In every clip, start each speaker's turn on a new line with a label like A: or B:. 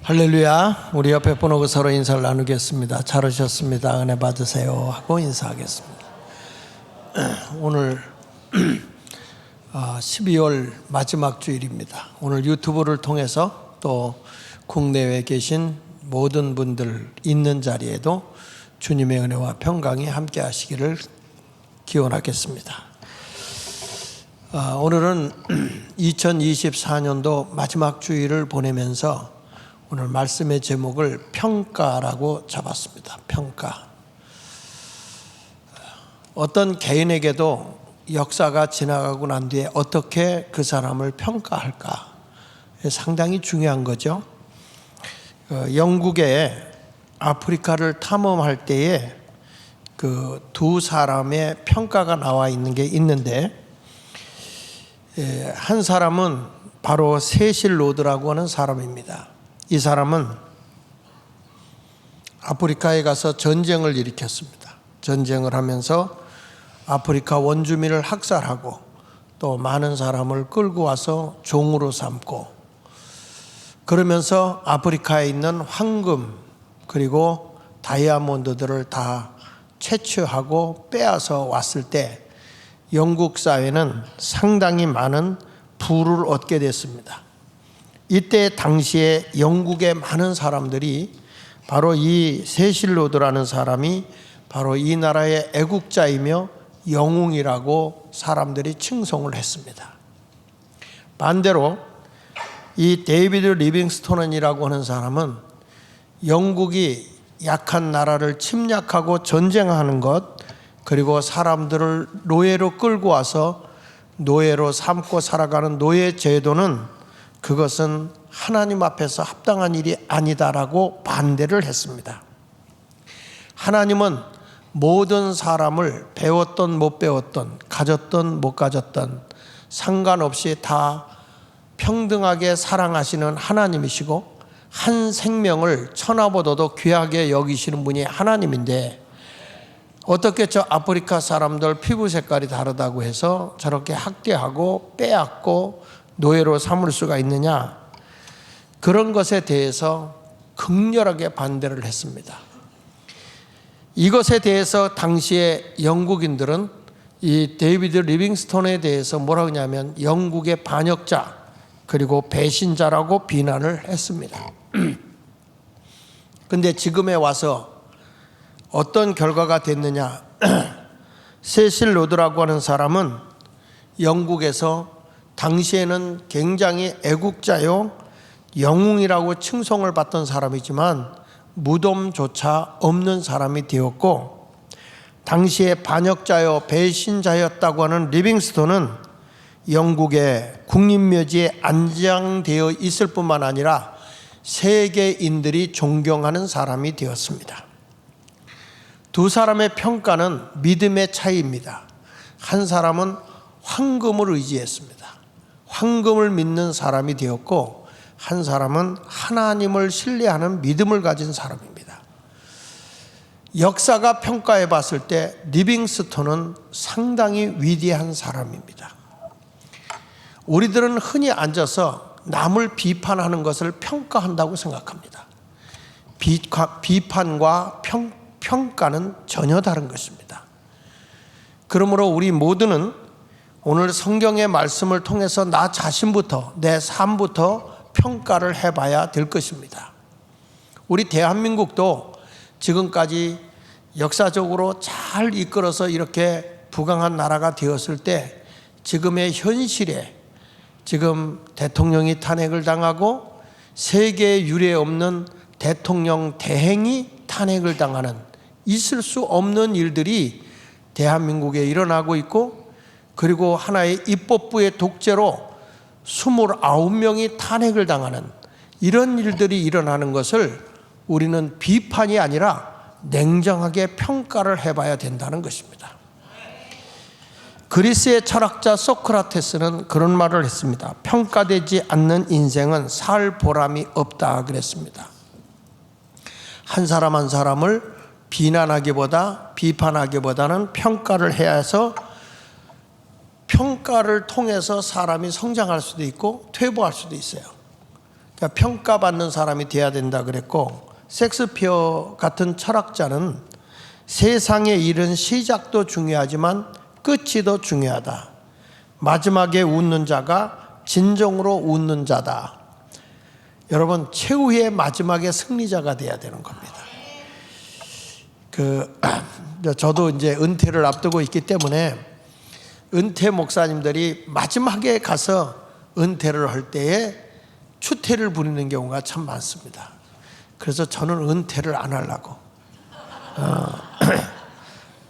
A: 할렐루야. 우리 옆에 분하고 서로 인사를 나누겠습니다. 잘 오셨습니다. 은혜 받으세요 하고 인사하겠습니다. 오늘 12월 마지막 주일입니다. 오늘 유튜브를 통해서 또 국내외에 계신 모든 분들 있는 자리에도 주님의 은혜와 평강이 함께 하시기를 기원하겠습니다. 오늘은 2024년도 마지막 주일을 보내면서 오늘 말씀의 제목을 평가라고 잡았습니다. 평가. 어떤 개인에게도 역사가 지나가고 난 뒤에 어떻게 그 사람을 평가할까 상당히 중요한 거죠. 영국에 아프리카를 탐험할 때에 그 두 사람의 평가가 나와 있는 게 있는데, 한 사람은 바로 세실 로드라고 하는 사람입니다. 이 사람은 아프리카에 가서 전쟁을 일으켰습니다. 전쟁을 하면서 아프리카 원주민을 학살하고 또 많은 사람을 끌고 와서 종으로 삼고, 그러면서 아프리카에 있는 황금 그리고 다이아몬드들을 다 채취하고 빼앗아 왔을 때 영국 사회는 상당히 많은 부를 얻게 됐습니다. 이때 당시에 영국의 많은 사람들이 바로 이 세실 로드라는 사람이 바로 이 나라의 애국자이며 영웅이라고 사람들이 칭송을 했습니다. 반대로 이 데이비드 리빙스톤이라고 하는 사람은 영국이 약한 나라를 침략하고 전쟁하는 것, 그리고 사람들을 노예로 끌고 와서 노예로 삼고 살아가는 노예 제도는 그것은 하나님 앞에서 합당한 일이 아니다라고 반대를 했습니다. 하나님은 모든 사람을 배웠던 못 배웠던, 가졌던 못 가졌던 상관없이 다 평등하게 사랑하시는 하나님이시고, 한 생명을 천하보다도 귀하게 여기시는 분이 하나님인데, 어떻게 저 아프리카 사람들 피부 색깔이 다르다고 해서 저렇게 학대하고 빼앗고 노예로 삼을 수가 있느냐? 그런 것에 대해서 극렬하게 반대를 했습니다. 이것에 대해서 당시에 영국인들은 이 데이비드 리빙스톤에 대해서 뭐라고 하냐면 영국의 반역자 그리고 배신자라고 비난을 했습니다. 근데 지금에 와서 어떤 결과가 됐느냐? 세실 로드라고 하는 사람은 영국에서 당시에는 굉장히 애국자요 영웅이라고 칭송을 받던 사람이지만 무덤조차 없는 사람이 되었고, 당시에 반역자요 배신자였다고 하는 리빙스톤은 영국의 국립묘지에 안장되어 있을 뿐만 아니라 세계인들이 존경하는 사람이 되었습니다. 두 사람의 평가는 믿음의 차이입니다. 한 사람은 황금을 의지했습니다. 황금을 믿는 사람이 되었고, 한 사람은 하나님을 신뢰하는 믿음을 가진 사람입니다. 역사가 평가해 봤을 때 리빙스톤은 상당히 위대한 사람입니다. 우리들은 흔히 앉아서 남을 비판하는 것을 평가한다고 생각합니다. 비판과 평가는 전혀 다른 것입니다. 그러므로 우리 모두는 오늘 성경의 말씀을 통해서 나 자신부터, 내 삶부터 평가를 해봐야 될 것입니다. 우리 대한민국도 지금까지 역사적으로 잘 이끌어서 이렇게 부강한 나라가 되었을 때 지금의 현실에 지금 대통령이 탄핵을 당하고 세계에 유례 없는 대통령 대행이 탄핵을 당하는 있을 수 없는 일들이 대한민국에 일어나고 있고, 그리고 하나의 입법부의 독재로 29명이 탄핵을 당하는 이런 일들이 일어나는 것을 우리는 비판이 아니라 냉정하게 평가를 해봐야 된다는 것입니다. 그리스의 철학자 소크라테스는 그런 말을 했습니다. 평가되지 않는 인생은 살 보람이 없다 그랬습니다. 한 사람 한 사람을 비판하기보다는 평가를 해야 해서 평가를 통해서 사람이 성장할 수도 있고 퇴보할 수도 있어요. 그러니까 평가받는 사람이 돼야 된다 그랬고, 섹스피어 같은 철학자는 세상의 일은 시작도 중요하지만 끝이 더 중요하다. 마지막에 웃는 자가 진정으로 웃는 자다. 여러분, 최후의 마지막에 승리자가 돼야 되는 겁니다. 저도 이제 은퇴를 앞두고 있기 때문에 은퇴 목사님들이 마지막에 가서 은퇴를 할 때에 추태를 부리는 경우가 참 많습니다. 그래서 저는 은퇴를 안 하려고.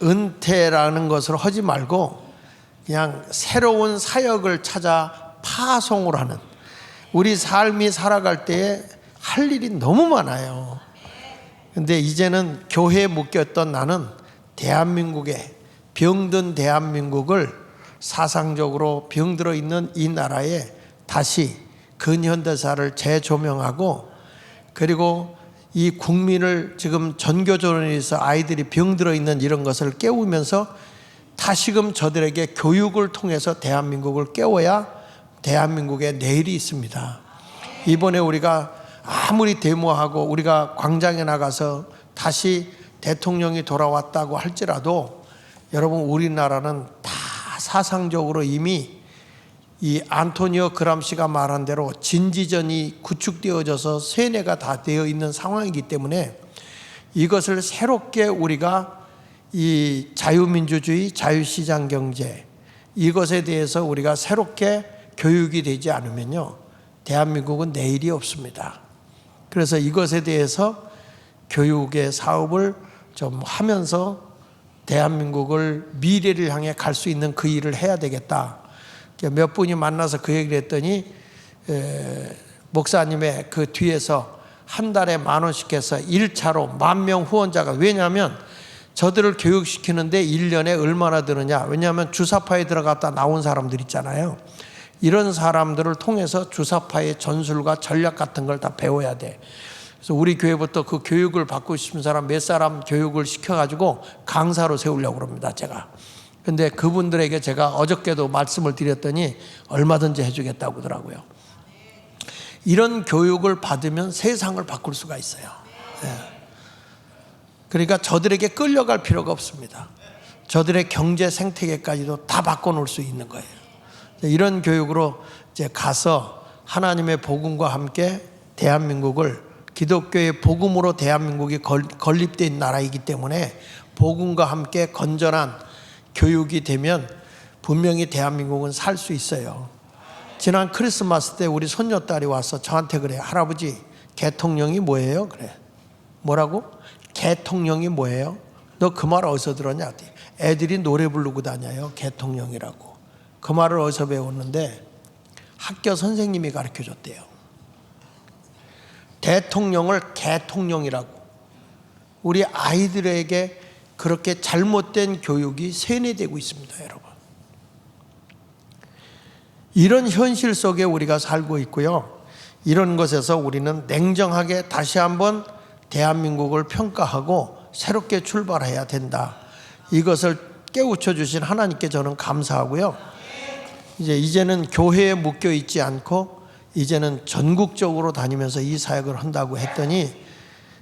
A: 은퇴라는 것을 하지 말고 그냥 새로운 사역을 찾아 파송을 하는, 우리 삶이 살아갈 때에 할 일이 너무 많아요. 근데 이제는 교회에 묶였던 나는 대한민국에, 병든 대한민국을 사상적으로 병들어 있는 이 나라에 다시 근현대사를 재조명하고, 그리고 이 국민을 지금 전교조론에서 아이들이 병들어 있는 이런 것을 깨우면서 다시금 저들에게 교육을 통해서 대한민국을 깨워야 대한민국의 내일이 있습니다. 이번에 우리가 아무리 데모하고 우리가 광장에 나가서 다시 대통령이 돌아왔다고 할지라도 여러분, 우리나라는 다 사상적으로 이미 이 안토니오 그람시가 말한 대로 진지전이 구축되어져서 세뇌가 다 되어 있는 상황이기 때문에 이것을 새롭게 우리가 이 자유민주주의, 자유시장 경제, 이것에 대해서 우리가 새롭게 교육이 되지 않으면요, 대한민국은 내일이 없습니다. 그래서 이것에 대해서 교육의 사업을 좀 하면서 대한민국을 미래를 향해 갈 수 있는 그 일을 해야 되겠다. 몇 분이 만나서 그 얘기를 했더니 목사님의 그 뒤에서 한 달에 10,000원씩 해서 1차로 10,000명 후원자가, 왜냐하면 저들을 교육시키는데 1년에 얼마나 드느냐, 왜냐하면 주사파에 들어갔다 나온 사람들 있잖아요. 이런 사람들을 통해서 주사파의 전술과 전략 같은 걸 다 배워야 돼. 그래서 우리 교회부터 그 교육을 받고 싶은 사람 몇 사람 교육을 시켜가지고 강사로 세우려고 합니다, 제가. 근데 그분들에게 제가 어저께도 말씀을 드렸더니 얼마든지 해주겠다고 하더라고요. 이런 교육을 받으면 세상을 바꿀 수가 있어요. 그러니까 저들에게 끌려갈 필요가 없습니다. 저들의 경제 생태계까지도 다 바꿔놓을 수 있는 거예요. 이런 교육으로 이제 가서 하나님의 복음과 함께 대한민국을, 기독교의 복음으로 대한민국이 건립된 나라이기 때문에 복음과 함께 건전한 교육이 되면 분명히 대한민국은 살 수 있어요. 지난 크리스마스 때 우리 손녀딸이 와서 저한테 그래요. 할아버지, 대통령이 뭐예요? 그래. 뭐라고? 대통령이 뭐예요? 너 그 말 어디서 들었냐? 애들이 노래 부르고 다녀요, 대통령이라고. 그 말을 어디서 배웠는데 학교 선생님이 가르쳐줬대요. 대통령을 대통령이라고. 우리 아이들에게 그렇게 잘못된 교육이 세뇌되고 있습니다, 여러분. 이런 현실 속에 우리가 살고 있고요. 이런 것에서 우리는 냉정하게 다시 한번 대한민국을 평가하고 새롭게 출발해야 된다. 이것을 깨우쳐 주신 하나님께 저는 감사하고요. 이제는 교회에 묶여 있지 않고 이제는 전국적으로 다니면서 이 사역을 한다고 했더니,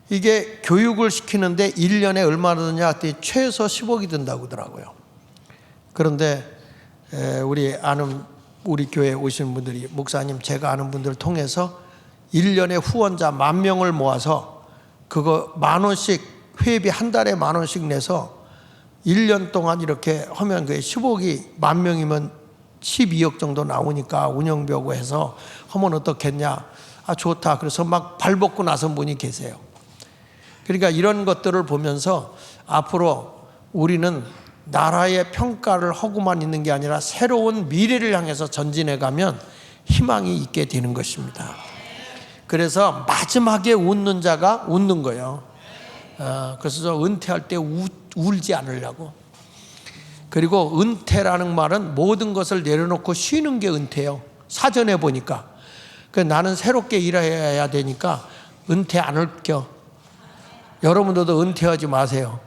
A: 이게 교육을 시키는데 1년에 얼마나 드냐 했더니 최소 10억이 든다고 하더라고요. 그런데 우리 교회에 오신 분들이, 목사님, 제가 아는 분들 통해서 1년에 후원자 10,000명을 모아서 그거 10,000원씩, 회비 한 달에 10,000원씩 내서 1년 동안 이렇게 하면 그게 10억이 10,000명이면 12억 정도 나오니까 운영비하고 해서 하면 어떻겠냐. 아, 좋다. 그래서 막 발벗고 나선 분이 계세요. 그러니까 이런 것들을 보면서 앞으로 우리는 나라의 평가를 하고만 있는 게 아니라 새로운 미래를 향해서 전진해 가면 희망이 있게 되는 것입니다. 그래서 마지막에 웃는 자가 웃는 거예요. 그래서 저 은퇴할 때 울지 않으려고. 그리고 은퇴라는 말은 모든 것을 내려놓고 쉬는 게 은퇴예요. 사전에 보니까. 나는 새롭게 일해야 되니까 은퇴 안 할게요. 여러분들도 은퇴하지 마세요.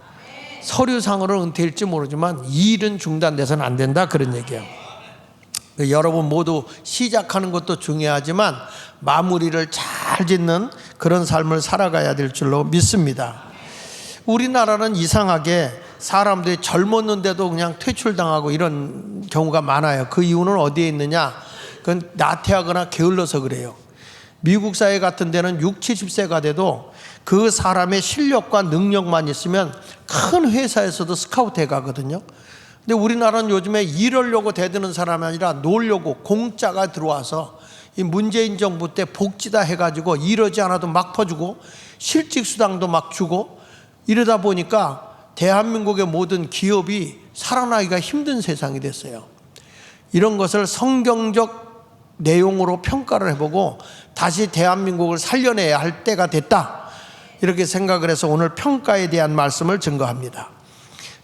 A: 서류상으로는 은퇴일지 모르지만 이 일은 중단돼서는 안 된다, 그런 얘기예요. 여러분 모두 시작하는 것도 중요하지만 마무리를 잘 짓는 그런 삶을 살아가야 될 줄로 믿습니다. 우리나라는 이상하게 사람들이 젊었는데도 그냥 퇴출당하고 이런 경우가 많아요. 그 이유는 어디에 있느냐? 그건 나태하거나 게을러서 그래요. 미국 사회 같은 데는 60, 70세가 돼도 그 사람의 실력과 능력만 있으면 큰 회사에서도 스카우트해 가거든요. 근데 우리나라는 요즘에 일하려고 대드는 사람이 아니라 놀려고 공짜가 들어와서 이 문재인 정부 때 복지다 해가지고 일하지 않아도 막 퍼주고 실직수당도 막 주고 이러다 보니까 대한민국의 모든 기업이 살아나기가 힘든 세상이 됐어요. 이런 것을 성경적 내용으로 평가를 해보고 다시 대한민국을 살려내야 할 때가 됐다, 이렇게 생각을 해서 오늘 평가에 대한 말씀을 증거합니다.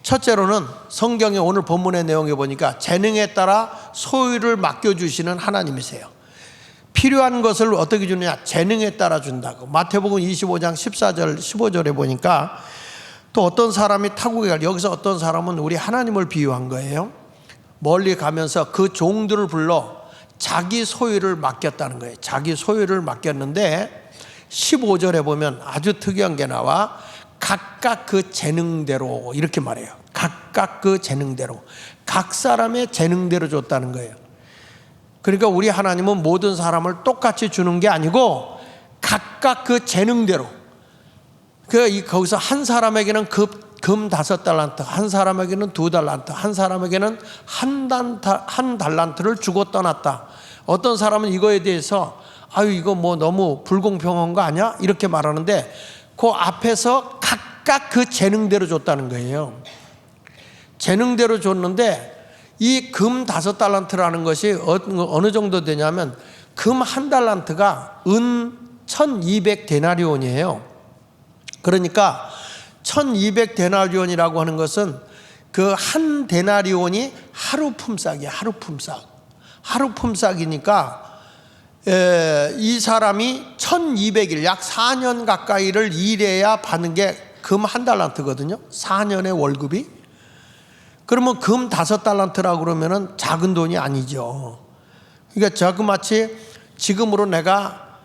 A: 첫째로는 성경의 오늘 본문의 내용에 보니까 재능에 따라 소유를 맡겨주시는 하나님이세요. 필요한 것을 어떻게 주느냐? 재능에 따라 준다고. 마태복음 25장 14절 15절에 보니까 또 어떤 사람이 타국에 갈, 여기서 어떤 사람은 우리 하나님을 비유한 거예요. 멀리 가면서 그 종들을 불러 자기 소유를 맡겼다는 거예요. 자기 소유를 맡겼는데 15절에 보면 아주 특이한 게 나와. 각각 그 재능대로, 이렇게 말해요. 각각 그 재능대로, 각 사람의 재능대로 줬다는 거예요. 그러니까 우리 하나님은 모든 사람을 똑같이 주는 게 아니고 각각 그 재능대로. 거기서 한 사람에게는 금 5달란트, 한 사람에게는 2달란트, 한 사람에게는 한 달란트를 주고 떠났다. 어떤 사람은 이거에 대해서 아유 이거 뭐 너무 불공평한 거 아니야? 이렇게 말하는데 그 앞에서 각각 그 재능대로 줬다는 거예요. 재능대로 줬는데 이 금 5달란트라는 것이 어느 정도 되냐면 금 1달란트가 은 1200데나리온이에요. 그러니까 1200데나리온이라고 하는 것은 그 한 데나리온이 하루 품삯이야. 하루 품삯. 하루 품삯이니까 이 사람이 1200일, 약 4년 가까이를 일해야 받는 게 금 1달란트거든요. 4년의 월급이. 그러면 금 5달란트라고 그러면은 작은 돈이 아니죠. 그러니까 자그마치 지금으로 내가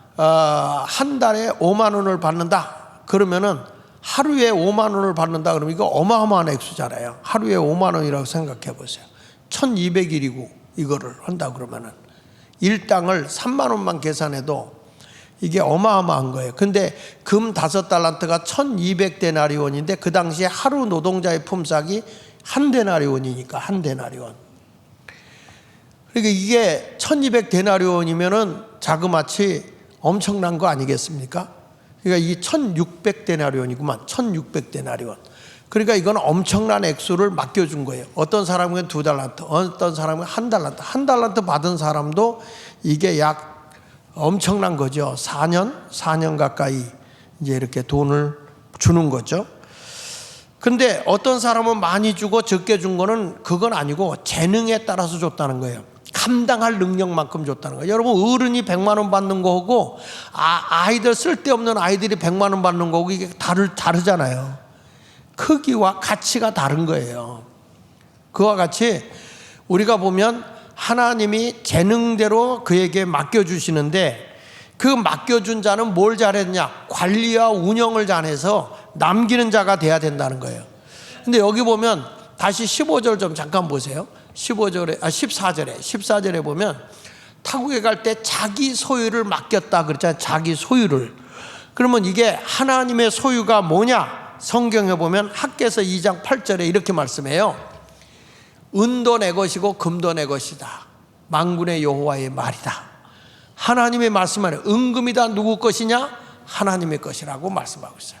A: 한 달에 5만 원을 받는다 그러면은 하루에 5만 원을 받는다 그러면 이거 어마어마한 액수잖아요. 하루에 5만 원이라고 생각해 보세요. 1200일이고 이거를 한다 그러면은 일당을 3만 원만 계산해도 이게 어마어마한 거예요. 근데 금 5달란트가 1200데나리온인데 그 당시에 하루 노동자의 품삯이 한 데나리온이니까 한 데나리온. 그러니까 이게 1200데나리온이면은 자그마치 엄청난 거 아니겠습니까? 그러니까 이게 1600데나리온이구만. 1600데나리온. 그러니까 이건 엄청난 액수를 맡겨준 거예요. 어떤 사람은 2달란트, 어떤 사람은 1달란트. 1달란트 받은 사람도 이게 약 엄청난 거죠. 4년 가까이 이제 이렇게 돈을 주는 거죠. 근데 어떤 사람은 많이 주고 적게 준 거는 그건 아니고 재능에 따라서 줬다는 거예요. 감당할 능력만큼 줬다는 거예요. 여러분 어른이 100만 원 받는 거고 아이들 쓸데없는 아이들이 100만 원 받는 거고 이게 다르잖아요. 크기와 가치가 다른 거예요. 그와 같이 우리가 보면 하나님이 재능대로 그에게 맡겨주시는데 그 맡겨준 자는 뭘 잘했냐? 관리와 운영을 잘해서 남기는 자가 돼야 된다는 거예요. 근데 여기 보면 다시 15절 좀 잠깐 보세요. 14절에 보면 타국에 갈 때 자기 소유를 맡겼다 그랬잖아요. 자기 소유를. 그러면 이게 하나님의 소유가 뭐냐? 성경에 보면 학개서 2장 8절에 이렇게 말씀해요. 은도 내 것이고 금도 내 것이다. 만군의 여호와의 말이다. 하나님의 말씀하는 은금이 다 누구 것이냐? 하나님의 것이라고 말씀하고 있어요.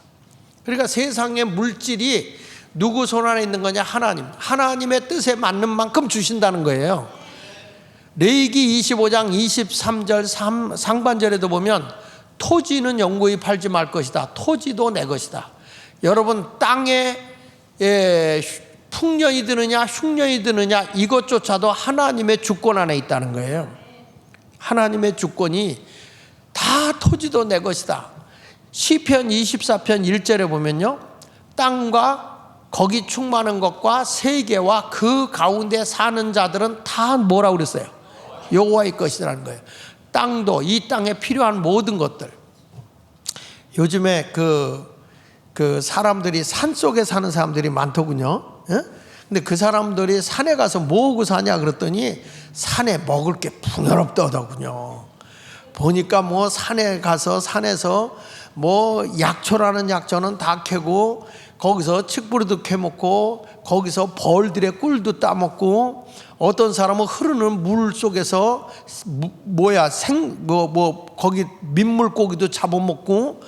A: 그러니까 세상의 물질이 누구 손 안에 있는 거냐? 하나님의 뜻에 맞는 만큼 주신다는 거예요. 레위기 25장 23절 상반절에도 보면 토지는 영구히 팔지 말 것이다. 토지도 내 것이다. 여러분 땅에 풍년이 드느냐 흉년이 드느냐 이것조차도 하나님의 주권 안에 있다는 거예요. 하나님의 주권이 다 토지도 내 것이다. 시편 24편 1절에 보면요, 땅과 거기 충만한 것과 세계와 그 가운데 사는 자들은 다 뭐라고 그랬어요? 여호와의 것이라는 거예요. 땅도, 이 땅에 필요한 모든 것들. 요즘에 그 사람들이 산 속에 사는 사람들이 많더군요. 예? 근데 그 사람들이 산에 가서 뭐 하고 사냐 그랬더니 산에 먹을 게 풍요롭더군요. 보니까 뭐 산에 가서 산에서 뭐 약초라는 약초는 다 캐고 거기서 칡뿌리도 캐먹고 거기서 벌들의 꿀도 따먹고 어떤 사람은 흐르는 물 속에서 거기 민물고기도 잡아먹고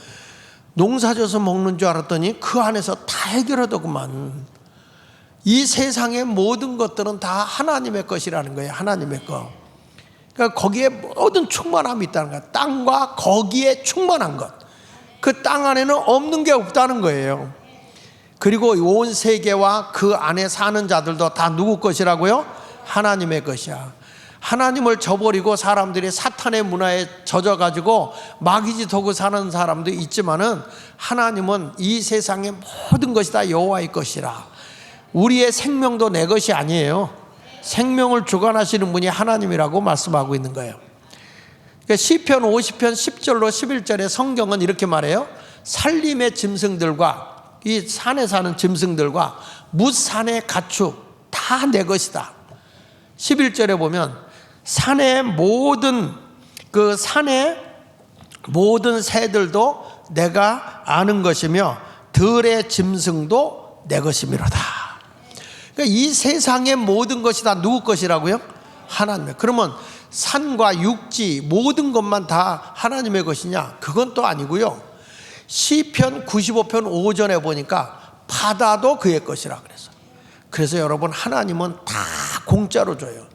A: 농사져서 먹는 줄 알았더니 그 안에서 다 해결하더구만. 이 세상의 모든 것들은 다 하나님의 것이라는 거예요. 하나님의 것. 그러니까 거기에 모든 충만함이 있다는 거예요. 땅과 거기에 충만한 것. 그 땅 안에는 없는 게 없다는 거예요. 그리고 온 세계와 그 안에 사는 자들도 다 누구 것이라고요? 하나님의 것이야. 하나님을 저버리고 사람들이 사탄의 문화에 젖어가지고 마귀짓하고 사는 사람도 있지만은 하나님은 이 세상의 모든 것이 다 여호와의 것이라. 우리의 생명도 내 것이 아니에요. 생명을 주관하시는 분이 하나님이라고 말씀하고 있는 거예요. 그러니까 시편 50편 10절로 11절에 성경은 이렇게 말해요. 산림의 짐승들과 이 산에 사는 짐승들과 무산의 가축 다 내 것이다. 11절에 보면 산의 모든 새들도 내가 아는 것이며 들의 짐승도 내 것이미로다. 그러니까 이 세상의 모든 것이 다 누구 것이라고요? 하나님의. 그러면 산과 육지 모든 것만 다 하나님의 것이냐? 그건 또 아니고요. 시편 95편 5절에 보니까 바다도 그의 것이라 그랬어요. 그래서 여러분, 하나님은 다 공짜로 줘요.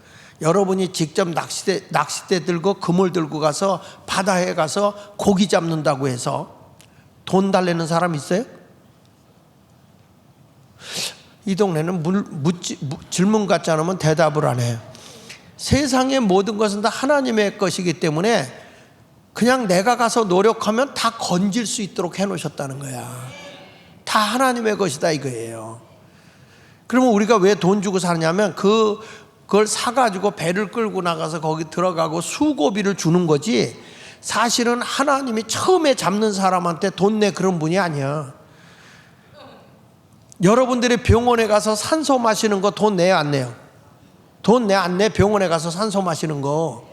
A: 여러분이 직접 낚싯대 들고 그물 들고 가서 바다에 가서 고기 잡는다고 해서 돈 달래는 사람 있어요? 이 동네는 질문 같지 않으면 대답을 안 해요. 세상의 모든 것은 다 하나님의 것이기 때문에 그냥 내가 가서 노력하면 다 건질 수 있도록 해놓으셨다는 거야. 다 하나님의 것이다 이거예요. 그러면 우리가 왜 돈 주고 사냐면 그걸 사가지고 배를 끌고 나가서 거기 들어가고 수고비를 주는 거지, 사실은 하나님이 처음에 잡는 사람한테 돈 내 그런 분이 아니야. 여러분들이 병원에 가서 산소 마시는 거 돈 내요 안 내요? 돈 내 안 내? 병원에 가서 산소 마시는 거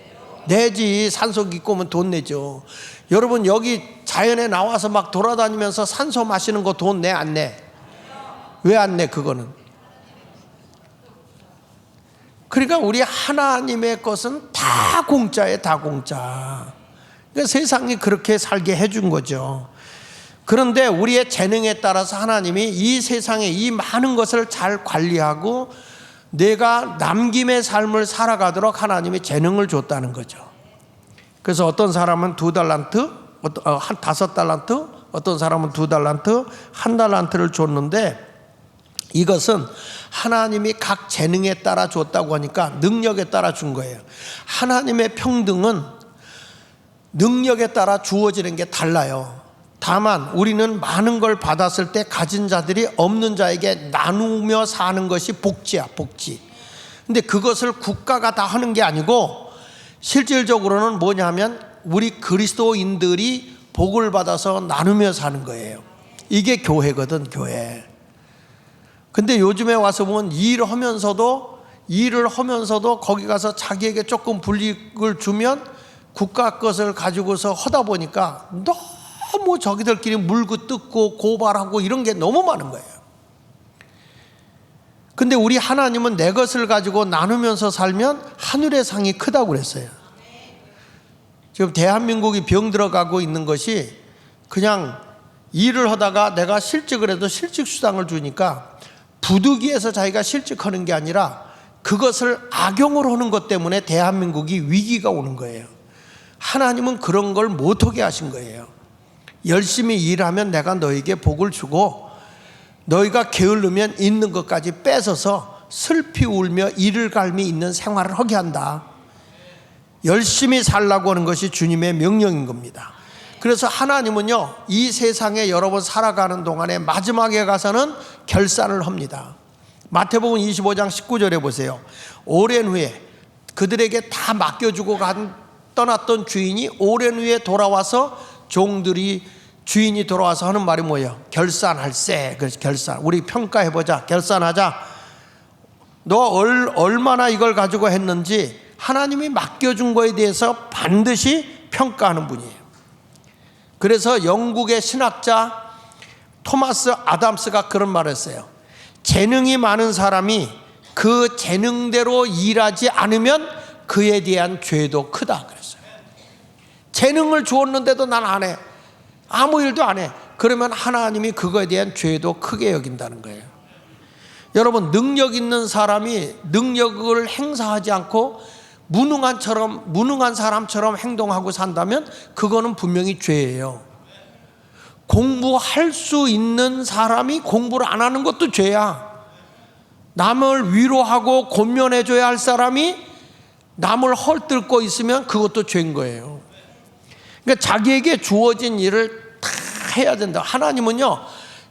A: 내지. 산소기 꼬면 돈 내죠. 여러분 여기 자연에 나와서 막 돌아다니면서 산소 마시는 거 돈 내 안 내? 왜 안 내? 그거는. 그러니까 우리 하나님의 것은 다 공짜예요. 다 공짜. 그러니까 세상이 그렇게 살게 해준 거죠. 그런데 우리의 재능에 따라서 하나님이 이 세상에 이 많은 것을 잘 관리하고 내가 남김의 삶을 살아가도록 하나님이 재능을 줬다는 거죠. 그래서 어떤 사람은 2달란트, 5달란트, 어떤 사람은 2달란트, 1달란트를 줬는데, 이것은 하나님이 각 재능에 따라 줬다고 하니까 능력에 따라 준 거예요. 하나님의 평등은 능력에 따라 주어지는 게 달라요. 다만 우리는 많은 걸 받았을 때 가진 자들이 없는 자에게 나누며 사는 것이 복지야, 복지. 근데 그것을 국가가 다 하는 게 아니고 실질적으로는 뭐냐면 우리 그리스도인들이 복을 받아서 나누며 사는 거예요. 이게 교회거든, 교회. 근데 요즘에 와서 보면 일을 하면서도 거기 가서 자기에게 조금 불이익을 주면 국가 것을 가지고서 하다 보니까 너무 저기들끼리 물고 뜯고 고발하고 이런 게 너무 많은 거예요. 근데 우리 하나님은 내 것을 가지고 나누면서 살면 하늘의 상이 크다고 그랬어요. 지금 대한민국이 병 들어가고 있는 것이 그냥 일을 하다가 내가 실직을 해도 실직수당을 주니까 부득이해서 자기가 실직하는 게 아니라 그것을 악용을 하는 것 때문에 대한민국이 위기가 오는 거예요. 하나님은 그런 걸 못하게 하신 거예요. 열심히 일하면 내가 너에게 복을 주고 너희가 게을르면 있는 것까지 뺏어서 슬피 울며 이를 갈미 있는 생활을 하게 한다. 열심히 살라고 하는 것이 주님의 명령인 겁니다. 그래서 하나님은요, 이 세상에 여러분 살아가는 동안에 마지막에 가서는 결산을 합니다. 마태복음 25장 19절에 보세요. 오랜 후에 그들에게 다 맡겨주고 떠났던 주인이 오랜 후에 돌아와서 종들이 주인이 돌아와서 하는 말이 뭐예요? 결산할세. 그래서 결산. 우리 평가해보자. 결산하자. 너 얼마나 이걸 가지고 했는지 하나님이 맡겨준 거에 대해서 반드시 평가하는 분이에요. 그래서 영국의 신학자 토마스 아담스가 그런 말을 했어요. 재능이 많은 사람이 그 재능대로 일하지 않으면 그에 대한 죄도 크다 그랬어요. 재능을 주었는데도 난 안 해. 아무 일도 안 해. 그러면 하나님이 그거에 대한 죄도 크게 여긴다는 거예요. 여러분, 능력 있는 사람이 능력을 행사하지 않고 무능한 사람처럼 행동하고 산다면 그거는 분명히 죄예요. 공부할 수 있는 사람이 공부를 안 하는 것도 죄야. 남을 위로하고 권면해줘야 할 사람이 남을 헐뜯고 있으면 그것도 죄인 거예요. 그러니까 자기에게 주어진 일을 다 해야 된다. 하나님은요,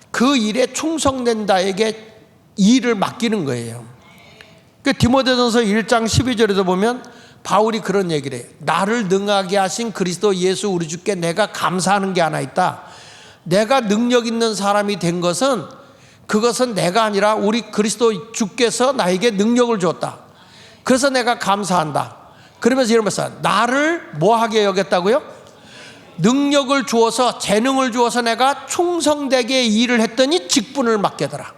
A: 그 일에 충성된 자에게 일을 맡기는 거예요. 그 디모데전서 1장 12절에도 보면 바울이 그런 얘기를 해요. 나를 능하게 하신 그리스도 예수 우리 주께 내가 감사하는 게 하나 있다. 내가 능력 있는 사람이 된 것은 그것은 내가 아니라 우리 그리스도 주께서 나에게 능력을 줬다. 그래서 내가 감사한다. 그러면서 이러면서 나를 뭐하게 여겼다고요? 능력을 주어서 재능을 주어서 내가 충성되게 일을 했더니 직분을 맡겨더라.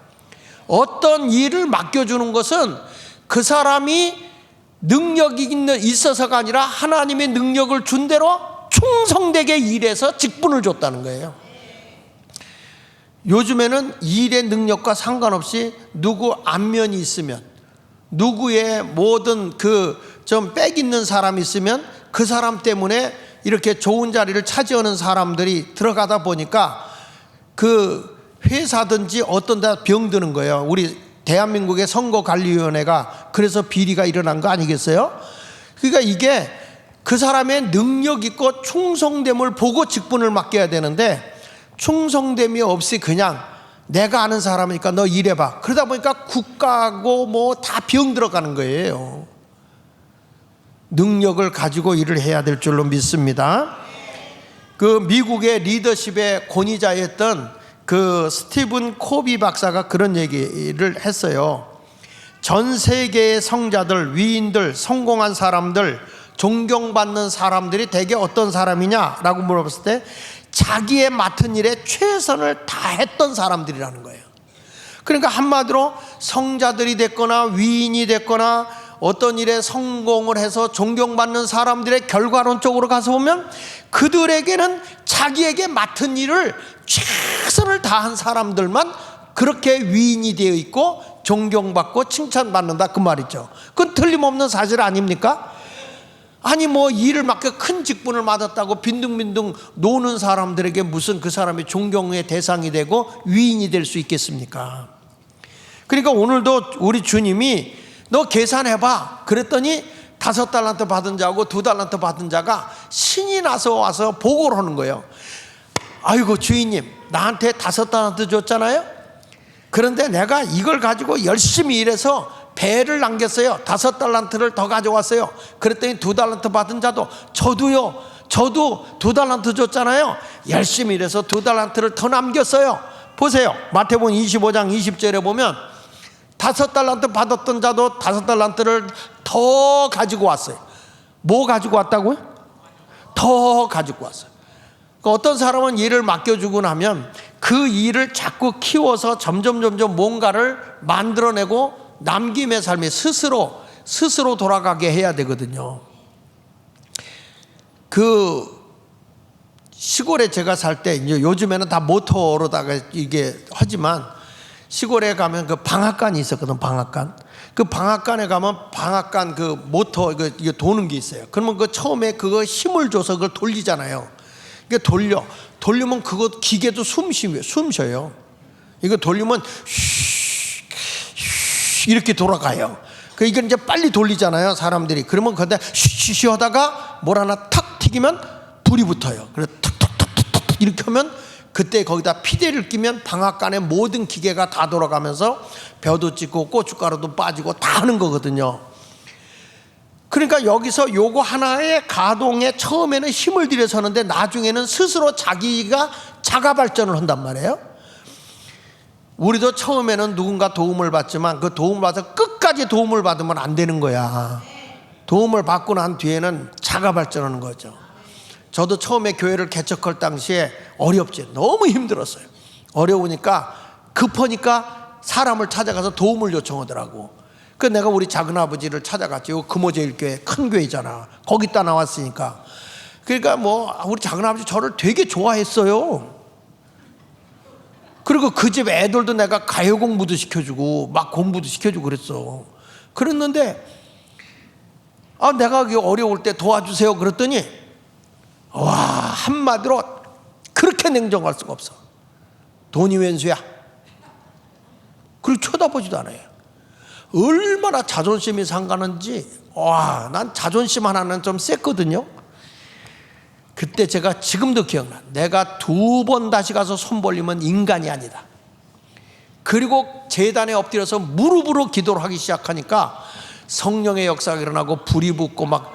A: 어떤 일을 맡겨주는 것은 그 사람이 능력이 있어서가 아니라 하나님의 능력을 준 대로 충성되게 일해서 직분을 줬다는 거예요. 요즘에는 일의 능력과 상관없이 누구 안면이 있으면, 누구의 모든 좀 빽 있는 사람이 있으면 그 사람 때문에 이렇게 좋은 자리를 차지하는 사람들이 들어가다 보니까 그 회사든지 어떤 데 병드는 거예요. 우리 대한민국의 선거관리위원회가 그래서 비리가 일어난 거 아니겠어요? 그러니까 이게 그 사람의 능력 있고 충성됨을 보고 직분을 맡겨야 되는데 충성됨이 없이 그냥 내가 아는 사람이니까 너 일해봐. 그러다 보니까 국가고 뭐 다 병 들어가는 거예요. 능력을 가지고 일을 해야 될 줄로 믿습니다. 그 미국의 리더십의 권위자였던 그 스티븐 코비 박사가 그런 얘기를 했어요. 전 세계의 성자들, 위인들, 성공한 사람들, 존경받는 사람들이 대개 어떤 사람이냐라고 물어봤을 때 자기의 맡은 일에 최선을 다했던 사람들이라는 거예요. 그러니까 한마디로 성자들이 됐거나 위인이 됐거나 어떤 일에 성공을 해서 존경받는 사람들의 결과론적으로 가서 보면 그들에게는 자기에게 맡은 일을 최선을 다한 사람들만 그렇게 위인이 되어 있고 존경받고 칭찬받는다 그 말이죠. 그건 틀림없는 사실 아닙니까? 아니 뭐 일을 맡겨 큰 직분을 받았다고 빈둥빈둥 노는 사람들에게 무슨 그 사람이 존경의 대상이 되고 위인이 될 수 있겠습니까? 그러니까 오늘도 우리 주님이 너 계산해봐 그랬더니 5달란트 받은 자하고 2달란트 받은 자가 신이 나서 와서 보고를 하는 거예요. 아이고 주인님, 나한테 5달란트 줬잖아요. 그런데 내가 이걸 가지고 열심히 일해서 배를 남겼어요. 5달란트를 더 가져왔어요. 그랬더니 2달란트 받은 자도 저도요, 저도 2달란트 줬잖아요. 열심히 일해서 2달란트를 더 남겼어요. 보세요, 마태복음 25장 20절에 보면 5달란트 받았던 자도 5달란트를 더 가지고 왔어요. 뭐 가지고 왔다고요? 더 가지고 왔어요. 어떤 사람은 일을 맡겨주고 나면 그 일을 자꾸 키워서 점점 뭔가를 만들어내고 남김의 삶에 스스로 돌아가게 해야 되거든요. 그 시골에 제가 살 때 이제 요즘에는 다 모터로다가 이게 하지만 시골에 가면 그 방앗간이 있었거든. 방앗간. 그 방앗간에 가면 방앗간 그 모터 이거 도는 게 있어요. 그러면 그 처음에 그거 힘을 줘서 그걸 돌리잖아요. 이게 돌리면 그거 기계도 숨 쉬어요. 이거 돌리면 이렇게 돌아가요. 그 이건 이제 빨리 돌리잖아요, 사람들이. 그러면 그런데 쉬쉬 하다가 뭘 하나 탁 튀기면 불이 붙어요. 그래서 툭툭툭툭 이렇게 하면 그때 거기다 피대를 끼면 방앗간의 모든 기계가 다 돌아가면서 벼도 찍고 고춧가루도 빠지고 다 하는 거거든요. 그러니까 여기서 요거 하나의 가동에 처음에는 힘을 들여서는데 나중에는 스스로 자기가 자가 발전을 한단 말이에요. 우리도 처음에는 누군가 도움을 받지만 그 도움을 받아서 끝까지 도움을 받으면 안 되는 거야. 도움을 받고 난 뒤에는 자가 발전하는 거죠. 저도 처음에 교회를 개척할 당시에 어렵지. 너무 힘들었어요. 어려우니까 급하니까 사람을 찾아가서 도움을 요청하더라고. 그 내가 우리 작은 아버지를 찾아갔죠. 금호제일교회 큰 교회잖아. 거기다 나왔으니까. 그러니까 뭐 우리 작은 아버지 저를 되게 좋아했어요. 그리고 그 집 애들도 내가 가요 공부도 시켜주고 막 공부도 시켜주고 그랬어. 그랬는데 내가 여기 어려울 때 도와주세요 그랬더니 와, 한마디로 그렇게 냉정할 수가 없어. 돈이 웬수야? 그리고 쳐다보지도 않아요. 얼마나 자존심이 상가는지. 와, 난 자존심 하나는 좀 셌거든요. 그때 제가 지금도 기억나. 내가 2번 다시 가서 손 벌리면 인간이 아니다. 그리고 제단에 엎드려서 무릎으로 기도를 하기 시작하니까 성령의 역사가 일어나고 불이 붙고 막.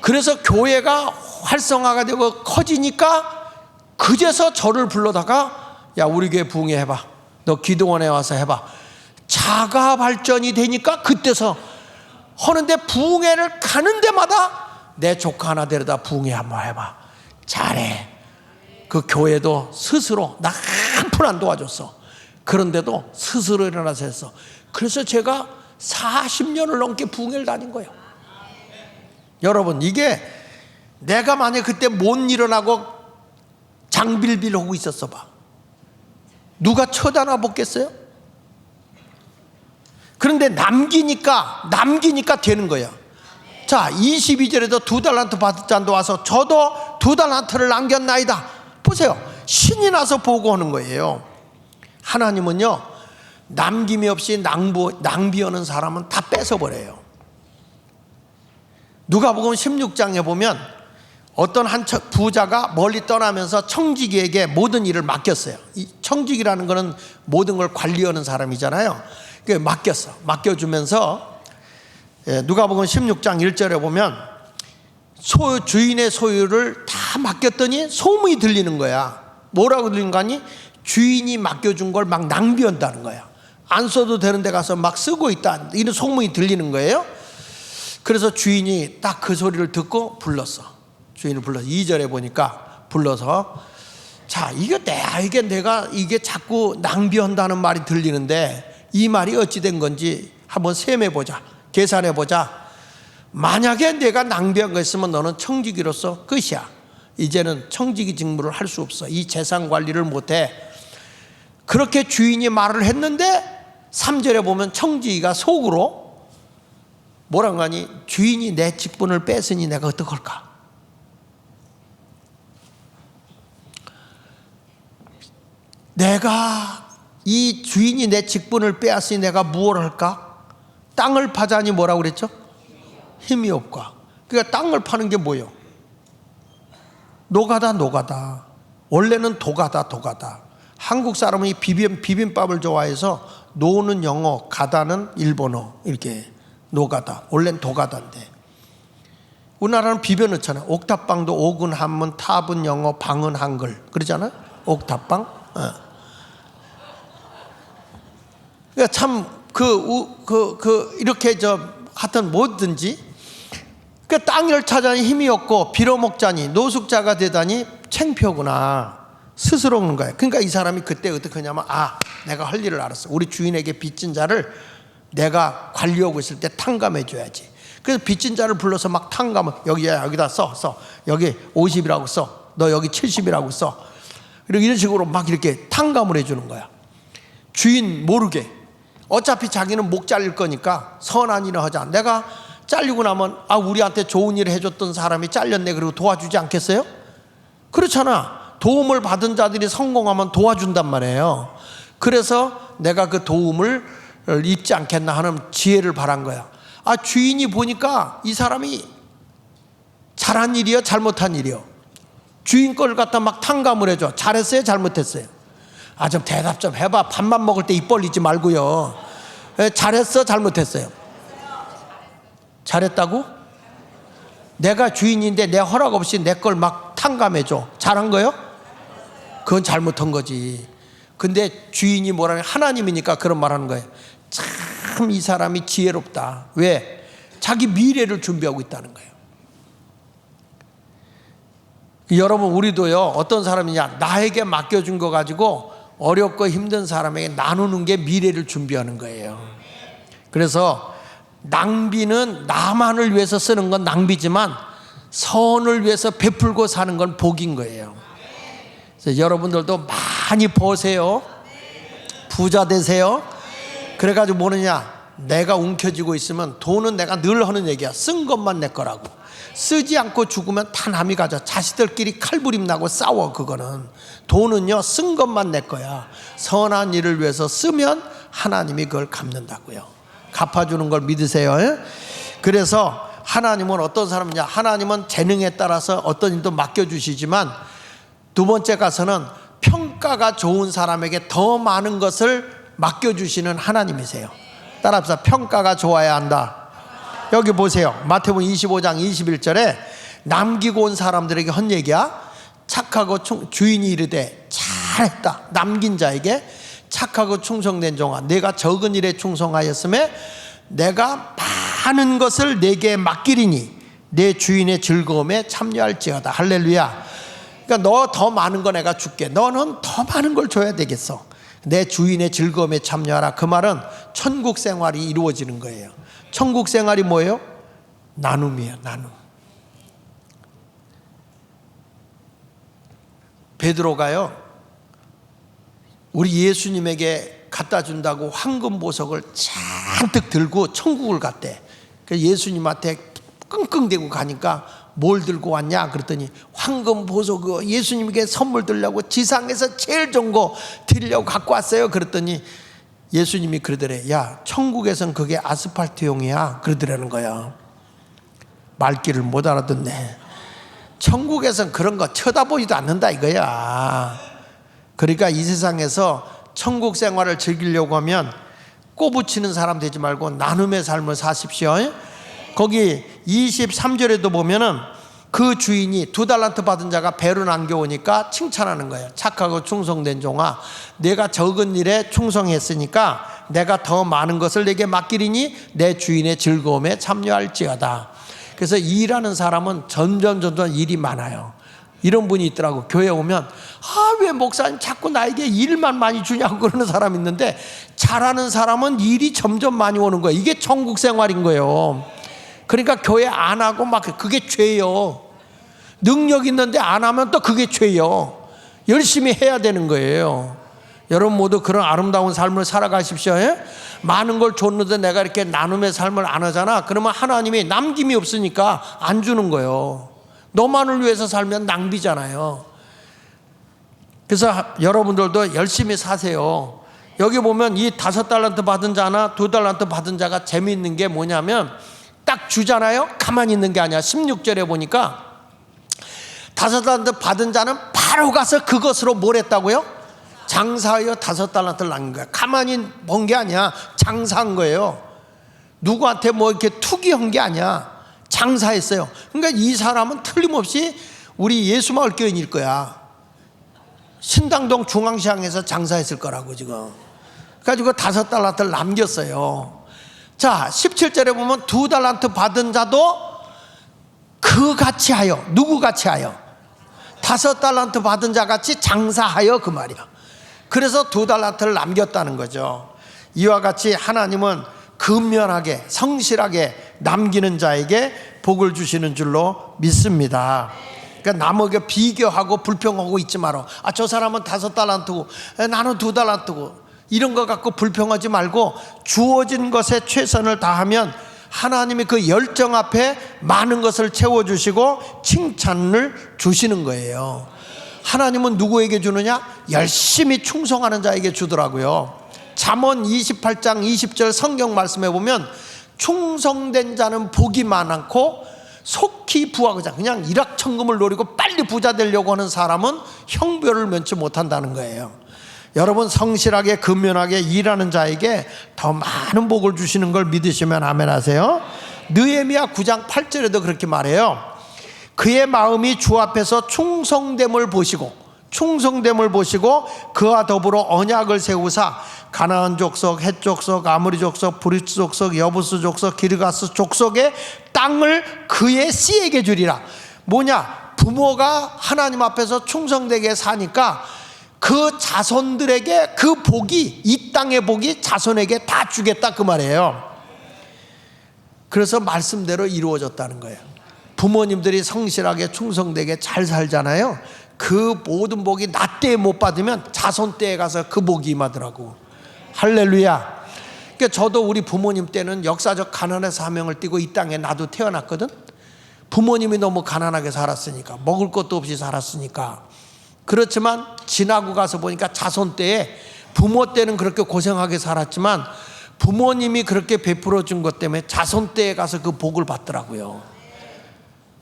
A: 그래서 교회가 활성화가 되고 커지니까 그제서 저를 불러다가 야, 우리 교회 부흥회해봐. 너 기도원에 와서 해봐. 자가 발전이 되니까 그때서 하는데, 부흥회를 가는 데마다 내 조카 하나 데려다 부흥회 한번 해봐. 잘해. 그 교회도 스스로 나 한 푼 안 도와줬어. 그런데도 스스로 일어나서 했어. 그래서 제가 40년을 넘게 부흥회를 다닌 거예요. 여러분, 이게 내가 만약 그때 못 일어나고 장빌빌 하고 있었어 봐. 누가 쳐다나 보겠어요? 그런데 남기니까 되는 거예요. 자, 22절에도 2달란트 받은 자도 와서 저도 2달란트를 남겼나이다. 보세요. 신이 나서 보고하는 거예요. 하나님은요, 남김이 없이 낭비하는 사람은 다 뺏어버려요. 누가복음 16장에 보면 어떤 한 부자가 멀리 떠나면서 청지기에게 모든 일을 맡겼어요. 이 청지기라는 거는 모든 걸 관리하는 사람이잖아요. 맡겨주면서 누가복음 16장 1절에 보면 주인의 소유를 다 맡겼더니 소문이 들리는 거야. 뭐라고 들리는 거 아니? 주인이 맡겨준 걸 막 낭비한다는 거야. 안 써도 되는 데 가서 막 쓰고 있다, 이런 소문이 들리는 거예요. 그래서 주인이 딱 그 소리를 듣고 불렀어. 주인을 불러서 2절에 보니까 불러서, 자, 이게 내가 자꾸 낭비한다는 말이 들리는데 이 말이 어찌 된 건지 한번 셈해보자, 계산해보자. 만약에 내가 낭비한 거 있으면 너는 청지기로서 끝이야. 이제는 청지기 직무를 할 수 없어. 이 재산 관리를 못해. 그렇게 주인이 말을 했는데 3절에 보면 청지기가 속으로 뭐라고 하니? 주인이 내 직분을 뺏으니 내가 어떡할까? 내가 이 주인이 내 직분을 빼앗으니 내가 무엇을 할까? 땅을 파자니 뭐라고 그랬죠? 힘이 없까. 그러니까 땅을 파는 게 뭐예요? 노가다. 원래는 도가다. 한국 사람이 비빔밥을 좋아해서 노는 영어, 가다는 일본어, 이렇게 노가다. 원래는 도가다인데 우리나라는 비벼 넣잖아요. 옥탑방도 옥은 한문, 탑은 영어, 방은 한글, 그러잖아요. 옥탑방. 그러니까 참 이렇게 하여튼 뭐든지 그 땅을 찾아니 힘이 없고 빌어먹자니 노숙자가 되다니 창피하구나. 스스로 오는 거예요. 그러니까 이 사람이 그때 어떻게 하냐면, 내가 할 일을 알았어. 우리 주인에게 빚진 자를 내가 관리하고 있을 때 탕감해 줘야지. 그래서 빚진 자를 불러서 막 탕감을, 여기다 써. 여기 50이라고 써. 너 여기 70이라고 써. 그리고 이런 식으로 막 이렇게 탕감을 해주는 거야. 주인 모르게. 어차피 자기는 목 잘릴 거니까 선한 일을 하자. 내가 잘리고 나면 우리한테 좋은 일을 해줬던 사람이 잘렸네, 그리고 도와주지 않겠어요? 그렇잖아. 도움을 받은 자들이 성공하면 도와준단 말이에요. 그래서 내가 그 도움을 입지 않겠나 하는 지혜를 바란 거야. 주인이 보니까 이 사람이 잘한 일이요, 잘못한 일이요? 주인 걸 갖다 막 탕감을 해줘. 잘했어요, 잘못했어요? 좀 대답 좀 해봐. 밥만 먹을 때 입 벌리지 말고요. 잘했어, 잘못했어요? 잘했다고? 내가 주인인데 내 허락 없이 내 걸 막 탕감해줘. 잘한 거요? 그건 잘못한 거지. 근데 주인이 뭐라냐, 하나님이니까 그런 말 하는 거예요. 참 이 사람이 지혜롭다. 왜? 자기 미래를 준비하고 있다는 거예요. 여러분, 우리도요, 어떤 사람이냐, 나에게 맡겨준 거 가지고 어렵고 힘든 사람에게 나누는 게 미래를 준비하는 거예요. 그래서 낭비는 나만을 위해서 쓰는 건 낭비지만 선을 위해서 베풀고 사는 건 복인 거예요. 그래서 여러분들도 많이 버세요. 부자 되세요. 그래가지고 뭐느냐, 내가 움켜쥐고 있으면 돈은 내가 늘 하는 얘기야. 쓴 것만 내 거라고. 쓰지 않고 죽으면 다 남이 가져. 자식들끼리 칼부림 나고 싸워. 그거는 돈은요, 쓴 것만 내 거야. 선한 일을 위해서 쓰면 하나님이 그걸 갚는다고요. 갚아주는 걸 믿으세요. 그래서 하나님은 어떤 사람이냐, 하나님은 재능에 따라서 어떤 일도 맡겨주시지만 두 번째 가서는 평가가 좋은 사람에게 더 많은 것을 맡겨주시는 하나님이세요. 따라합시다. 평가가 좋아야 한다. 여기 보세요. 마태복음 25장 21절에 남기고 온 사람들에게 한 얘기야. 착하고 주인이 이르되 잘했다. 남긴 자에게 착하고 충성된 종아, 내가 적은 일에 충성하였음에 내가 많은 것을 내게 맡기리니 내 주인의 즐거움에 참여할지어다. 할렐루야. 그러니까 너 더 많은 거 내가 줄게. 너는 더 많은 걸 줘야 되겠어. 내 주인의 즐거움에 참여하라. 그 말은 천국 생활이 이루어지는 거예요. 천국 생활이 뭐예요? 나눔이에요. 나눔. 베드로가요, 우리 예수님에게 갖다 준다고 황금 보석을 잔뜩 들고 천국을 갔대. 그래서 예수님한테 끙끙대고 가니까 뭘 들고 왔냐 그랬더니 황금 보석, 예수님에게 선물 드리려고 지상에서 제일 좋은 거 드리려고 갖고 왔어요. 그랬더니 예수님이 그러더래. 야, 천국에선 그게 아스팔트용이야. 그러더라는 거야. 말귀를 못 알아듣네. 천국에선 그런 거 쳐다보지도 않는다 이거야. 그러니까 이 세상에서 천국 생활을 즐기려고 하면 꼬부치는 사람 되지 말고 나눔의 삶을 사십시오. 거기 23절에도 보면은 그 주인이 2달란트 받은 자가 배로 남겨오니까 칭찬하는 거예요. 착하고 충성된 종아, 내가 적은 일에 충성했으니까 내가 더 많은 것을 내게 맡기리니 내 주인의 즐거움에 참여할지어다. 그래서 일하는 사람은 점점 일이 많아요. 이런 분이 있더라고. 교회 오면 왜 목사님 자꾸 나에게 일만 많이 주냐고 그러는 사람이 있는데, 잘하는 사람은 일이 점점 많이 오는 거예요. 이게 천국 생활인 거예요. 그러니까 교회 안 하고 막 그게 죄요. 능력 있는데 안 하면 또 그게 죄요. 열심히 해야 되는 거예요. 여러분 모두 그런 아름다운 삶을 살아가십시오. 많은 걸 줬는데 내가 이렇게 나눔의 삶을 안 하잖아. 그러면 하나님이 남김이 없으니까 안 주는 거예요. 너만을 위해서 살면 낭비잖아요. 그래서 여러분들도 열심히 사세요. 여기 보면 이 5달란트 받은 자나 2달란트 받은 자가 재미있는 게 뭐냐면 딱 주잖아요. 가만히 있는 게 아니야. 16절에 보니까 5달란트 받은 자는 바로 가서 그것으로 뭘 했다고요? 장사하여 5달란트를 남긴 거야. 가만히 본 게 아니야. 장사한 거예요. 누구한테 뭐 이렇게 투기한 게 아니야. 장사했어요. 그러니까 이 사람은 틀림없이 우리 예수마을 교인일 거야. 신당동 중앙시장에서 장사했을 거라고 지금. 그래가지고 5달란트를 남겼어요. 자, 17절에 보면 2달란트 받은 자도 그 같이 하여, 누구 같이 하여? 5달란트 받은 자 같이 장사하여, 그 말이야. 그래서 2달란트를 남겼다는 거죠. 이와 같이 하나님은 근면하게 성실하게 남기는 자에게 복을 주시는 줄로 믿습니다. 그러니까 남에게 비교하고 불평하고 있지 마라. 저 사람은 5달란트고 나는 2달란트고 이런 거 갖고 불평하지 말고 주어진 것에 최선을 다하면 하나님이 그 열정 앞에 많은 것을 채워주시고 칭찬을 주시는 거예요. 하나님은 누구에게 주느냐? 열심히 충성하는 자에게 주더라고요. 잠언 28장 20절 성경 말씀에 보면 충성된 자는 복이 많고 속히 부하고자, 그냥 일확천금을 노리고 빨리 부자 되려고 하는 사람은 형벌을 면치 못한다는 거예요. 여러분 성실하게 근면하게 일하는 자에게 더 많은 복을 주시는 걸 믿으시면 아멘 하세요. 느헤미야 9장 8절에도 그렇게 말해요. 그의 마음이 주 앞에서 충성됨을 보시고 그와 더불어 언약을 세우사 가나안 족속, 헷 족속, 아모리 족속, 브리스 족속, 여부스 족속, 기르가스 족속의 땅을 그의 씨에게 주리라. 뭐냐? 부모가 하나님 앞에서 충성되게 사니까 그 자손들에게 그 복이, 이 땅의 복이 자손에게 다 주겠다 그 말이에요. 그래서 말씀대로 이루어졌다는 거예요. 부모님들이 성실하게 충성되게 잘 살잖아요. 그 모든 복이 나 때에 못 받으면 자손 때에 가서 그 복이 임하더라고. 할렐루야. 그러니까 저도 우리 부모님 때는 역사적 가난의 사명을 띠고 이 땅에 나도 태어났거든. 부모님이 너무 가난하게 살았으니까, 먹을 것도 없이 살았으니까. 그렇지만 지나고 가서 보니까 자손 때에, 부모 때는 그렇게 고생하게 살았지만 부모님이 그렇게 베풀어 준 것 때문에 자손 때에 가서 그 복을 받더라고요.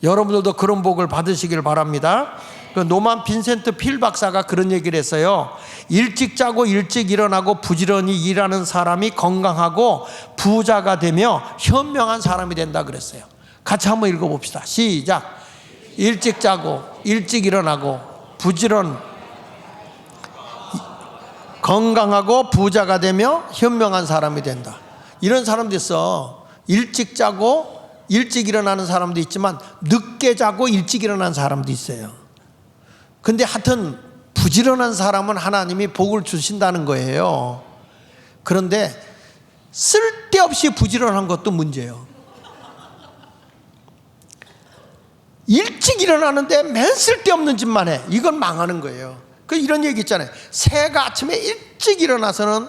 A: 여러분들도 그런 복을 받으시길 바랍니다. 그 노만 빈센트 필 박사가 그런 얘기를 했어요. 일찍 자고 일찍 일어나고 부지런히 일하는 사람이 건강하고 부자가 되며 현명한 사람이 된다 그랬어요. 같이 한번 읽어봅시다. 시작. 일찍 자고 일찍 일어나고 부지런 건강하고 부자가 되며 현명한 사람이 된다. 이런 사람도 있어. 일찍 자고 일찍 일어나는 사람도 있지만 늦게 자고 일찍 일어나는 사람도 있어요. 근데 하여튼 부지런한 사람은 하나님이 복을 주신다는 거예요. 그런데 쓸데없이 부지런한 것도 문제예요. 일찍 일어나는데 맨 쓸데없는 짓만 해. 이건 망하는 거예요. 그 이런 얘기 있잖아요. 새가 아침에 일찍 일어나서는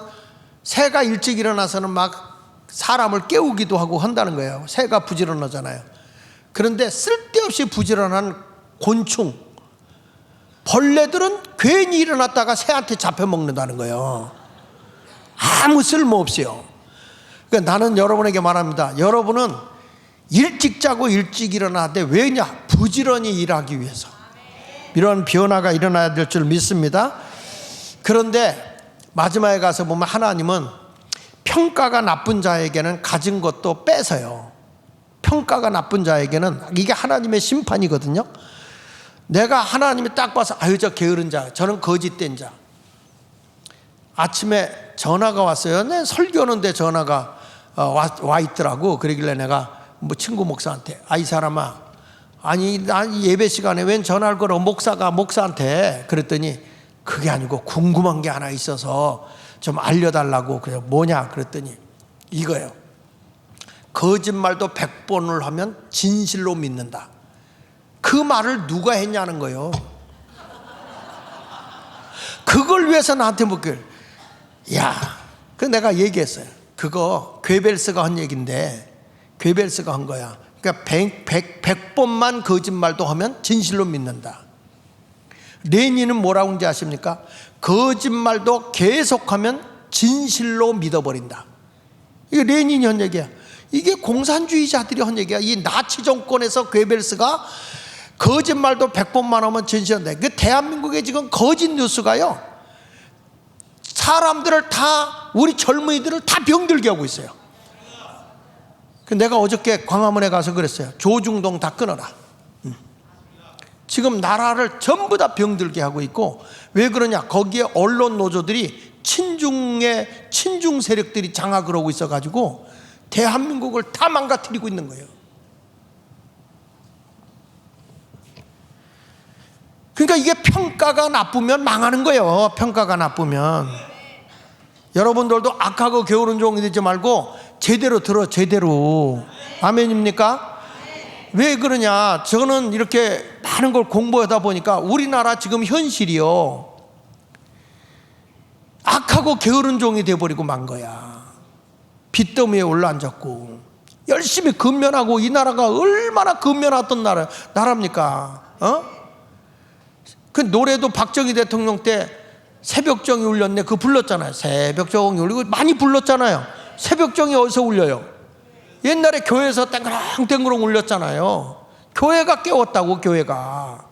A: 막 사람을 깨우기도 하고 한다는 거예요. 새가 부지런하잖아요. 그런데 쓸데없이 부지런한 곤충, 벌레들은 괜히 일어났다가 새한테 잡혀먹는다는 거예요. 아무 쓸모없어요. 그러니까 나는 여러분에게 말합니다. 여러분은 일찍 자고 일찍 일어나야 돼. 왜냐? 부지런히 일하기 위해서. 이런 변화가 일어나야 될 줄 믿습니다. 그런데 마지막에 가서 보면 하나님은 평가가 나쁜 자에게는 가진 것도 뺏어요. 평가가 나쁜 자에게는, 이게 하나님의 심판이거든요. 내가 하나님이 딱 봐서 아유 저 게으른 자, 저는 거짓된 자. 아침에 전화가 왔어요. 내 설교하는데 전화가 와 있더라고. 그러길래 내가 뭐 친구 목사한테, 이 사람아, 아니 난 예배 시간에 웬 전화를 걸어 목사한테. 그랬더니 그게 아니고 궁금한 게 하나 있어서 좀 알려달라고. 그래. 뭐냐 그랬더니 이거예요. 거짓말도 100번을 하면 진실로 믿는다. 그 말을 누가 했냐는 거예요. 그걸 위해서 나한테 묻길. 야, 그 내가 얘기했어요. 그거 괴벨스가 한 얘기인데, 괴벨스가 한 거야. 그러니까 100번만 거짓말도 하면 진실로 믿는다. 레닌은 뭐라고 하는지 아십니까? 거짓말도 계속하면 진실로 믿어버린다. 이게 레닌이 한 얘기야. 이게 공산주의자들이 한 얘기야. 이 나치 정권에서 괴벨스가 거짓말도 100번만 하면 진실한다. 그 대한민국에 지금 거짓 뉴스가요, 사람들을 다, 우리 젊은이들을 다 병들게 하고 있어요. 내가 어저께 광화문에 가서 그랬어요. 조중동 다 끊어라. 지금 나라를 전부 다 병들게 하고 있고, 왜 그러냐? 거기에 언론 노조들이 친중 세력들이 장악을 하고 있어가지고 대한민국을 다 망가뜨리고 있는 거예요. 그러니까 이게 평가가 나쁘면 망하는 거예요. 평가가 나쁘면. 여러분들도 악하고 게으른 종이 되지 말고 제대로 들어, 제대로. 아멘입니까? 왜 그러냐? 저는 이렇게 많은 걸 공부하다 보니까 우리나라 지금 현실이요, 악하고 게으른 종이 돼버리고 만 거야. 빚더미에 올라앉았고, 열심히 근면하고, 이 나라가 얼마나 근면하던 나라입니까? 그 노래도 박정희 대통령 때 새벽정이 울렸네, 그거 불렀잖아요. 새벽정이 울리고 많이 불렀잖아요. 새벽정이 어디서 울려요? 옛날에 교회에서 땡그렁땡그렁 울렸잖아요. 교회가 깨웠다고, 교회가.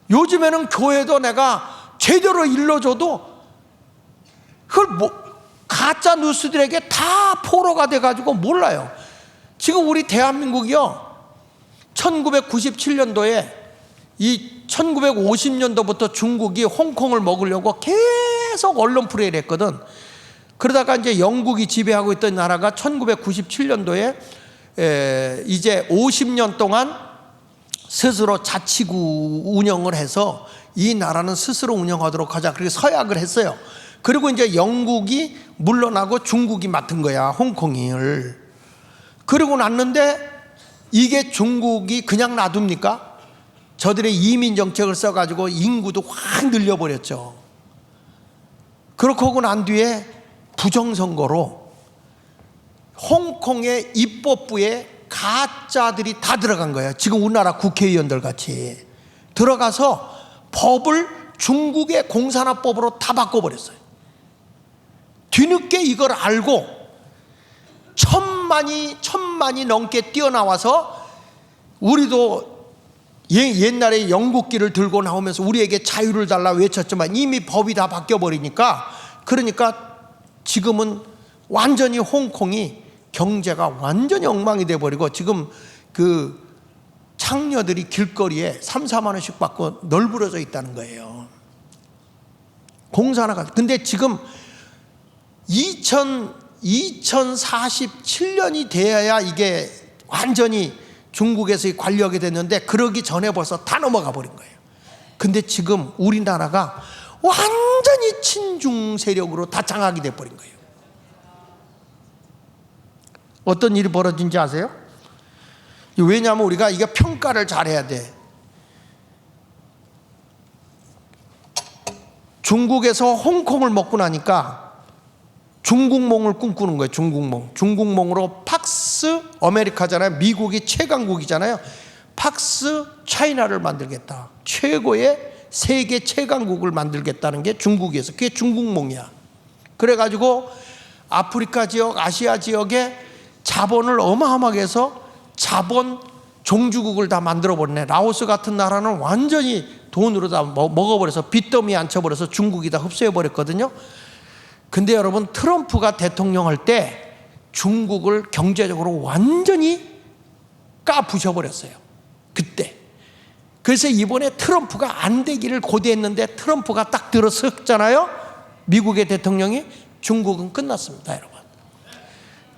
A: 요즘에는 교회도 내가 제대로 일러줘도 그걸 가짜 뉴스들에게 다 포로가 돼가지고 몰라요. 지금 우리 대한민국이요, 1997년도에 이 1950년도부터 중국이 홍콩을 먹으려고 계속 언론 플레이를 했거든. 그러다가 이제 영국이 지배하고 있던 나라가 1997년도에 이제 50년 동안 스스로 자치구 운영을 해서 이 나라는 스스로 운영하도록 하자. 그렇게 서약을 했어요. 그리고 이제 영국이 물러나고 중국이 맡은 거야, 홍콩을. 그러고 났는데 이게 중국이 그냥 놔둡니까? 저들의 이민 정책을 써가지고 인구도 확 늘려버렸죠. 그렇게 하고 난 뒤에 부정선거로 홍콩의 입법부에 가짜들이 다 들어간 거예요. 지금 우리나라 국회의원들 같이 들어가서 법을 중국의 공산화법으로 다 바꿔버렸어요. 뒤늦게 이걸 알고 천만이 넘게 뛰어나와서 우리도 옛날에 영국기를 들고 나오면서 우리에게 자유를 달라 외쳤지만 이미 법이 다 바뀌어버리니까, 그러니까 지금은 완전히 홍콩이 경제가 완전히 엉망이 돼버리고 지금 그 창녀들이 길거리에 3, 4만 원씩 받고 널브러져 있다는 거예요. 공산화가. 근데 지금 2047년이 돼야 이게 완전히 중국에서 관리하게 됐는데 그러기 전에 벌써 다 넘어가 버린 거예요. 근데 지금 우리나라가 완전히 친중 세력으로 다 장악이 돼버린 거예요. 어떤 일이 벌어진지 아세요? 왜냐하면 우리가 이게 평가를 잘해야 돼. 중국에서 홍콩을 먹고 나니까 중국몽을 꿈꾸는 거예요. 중국몽으로 팍스 아메리카잖아요. 미국이 최강국이잖아요. 팍스 차이나를 만들겠다. 최고의 세계 최강국을 만들겠다는 게 중국이어서 그게 중국몽이야. 그래가지고 아프리카 지역, 아시아 지역에 자본을 어마어마하게 해서 자본 종주국을 다 만들어버리네. 라오스 같은 나라는 완전히 돈으로 다 먹어버려서 빚더미에 앉혀버려서 중국이 다 흡수해버렸거든요. 근데 여러분, 트럼프가 대통령 할 때 중국을 경제적으로 완전히 까부셔버렸어요. 그때. 그래서 이번에 트럼프가 안 되기를 고대했는데 트럼프가 딱 들어섰잖아요. 미국의 대통령이. 중국은 끝났습니다, 여러분.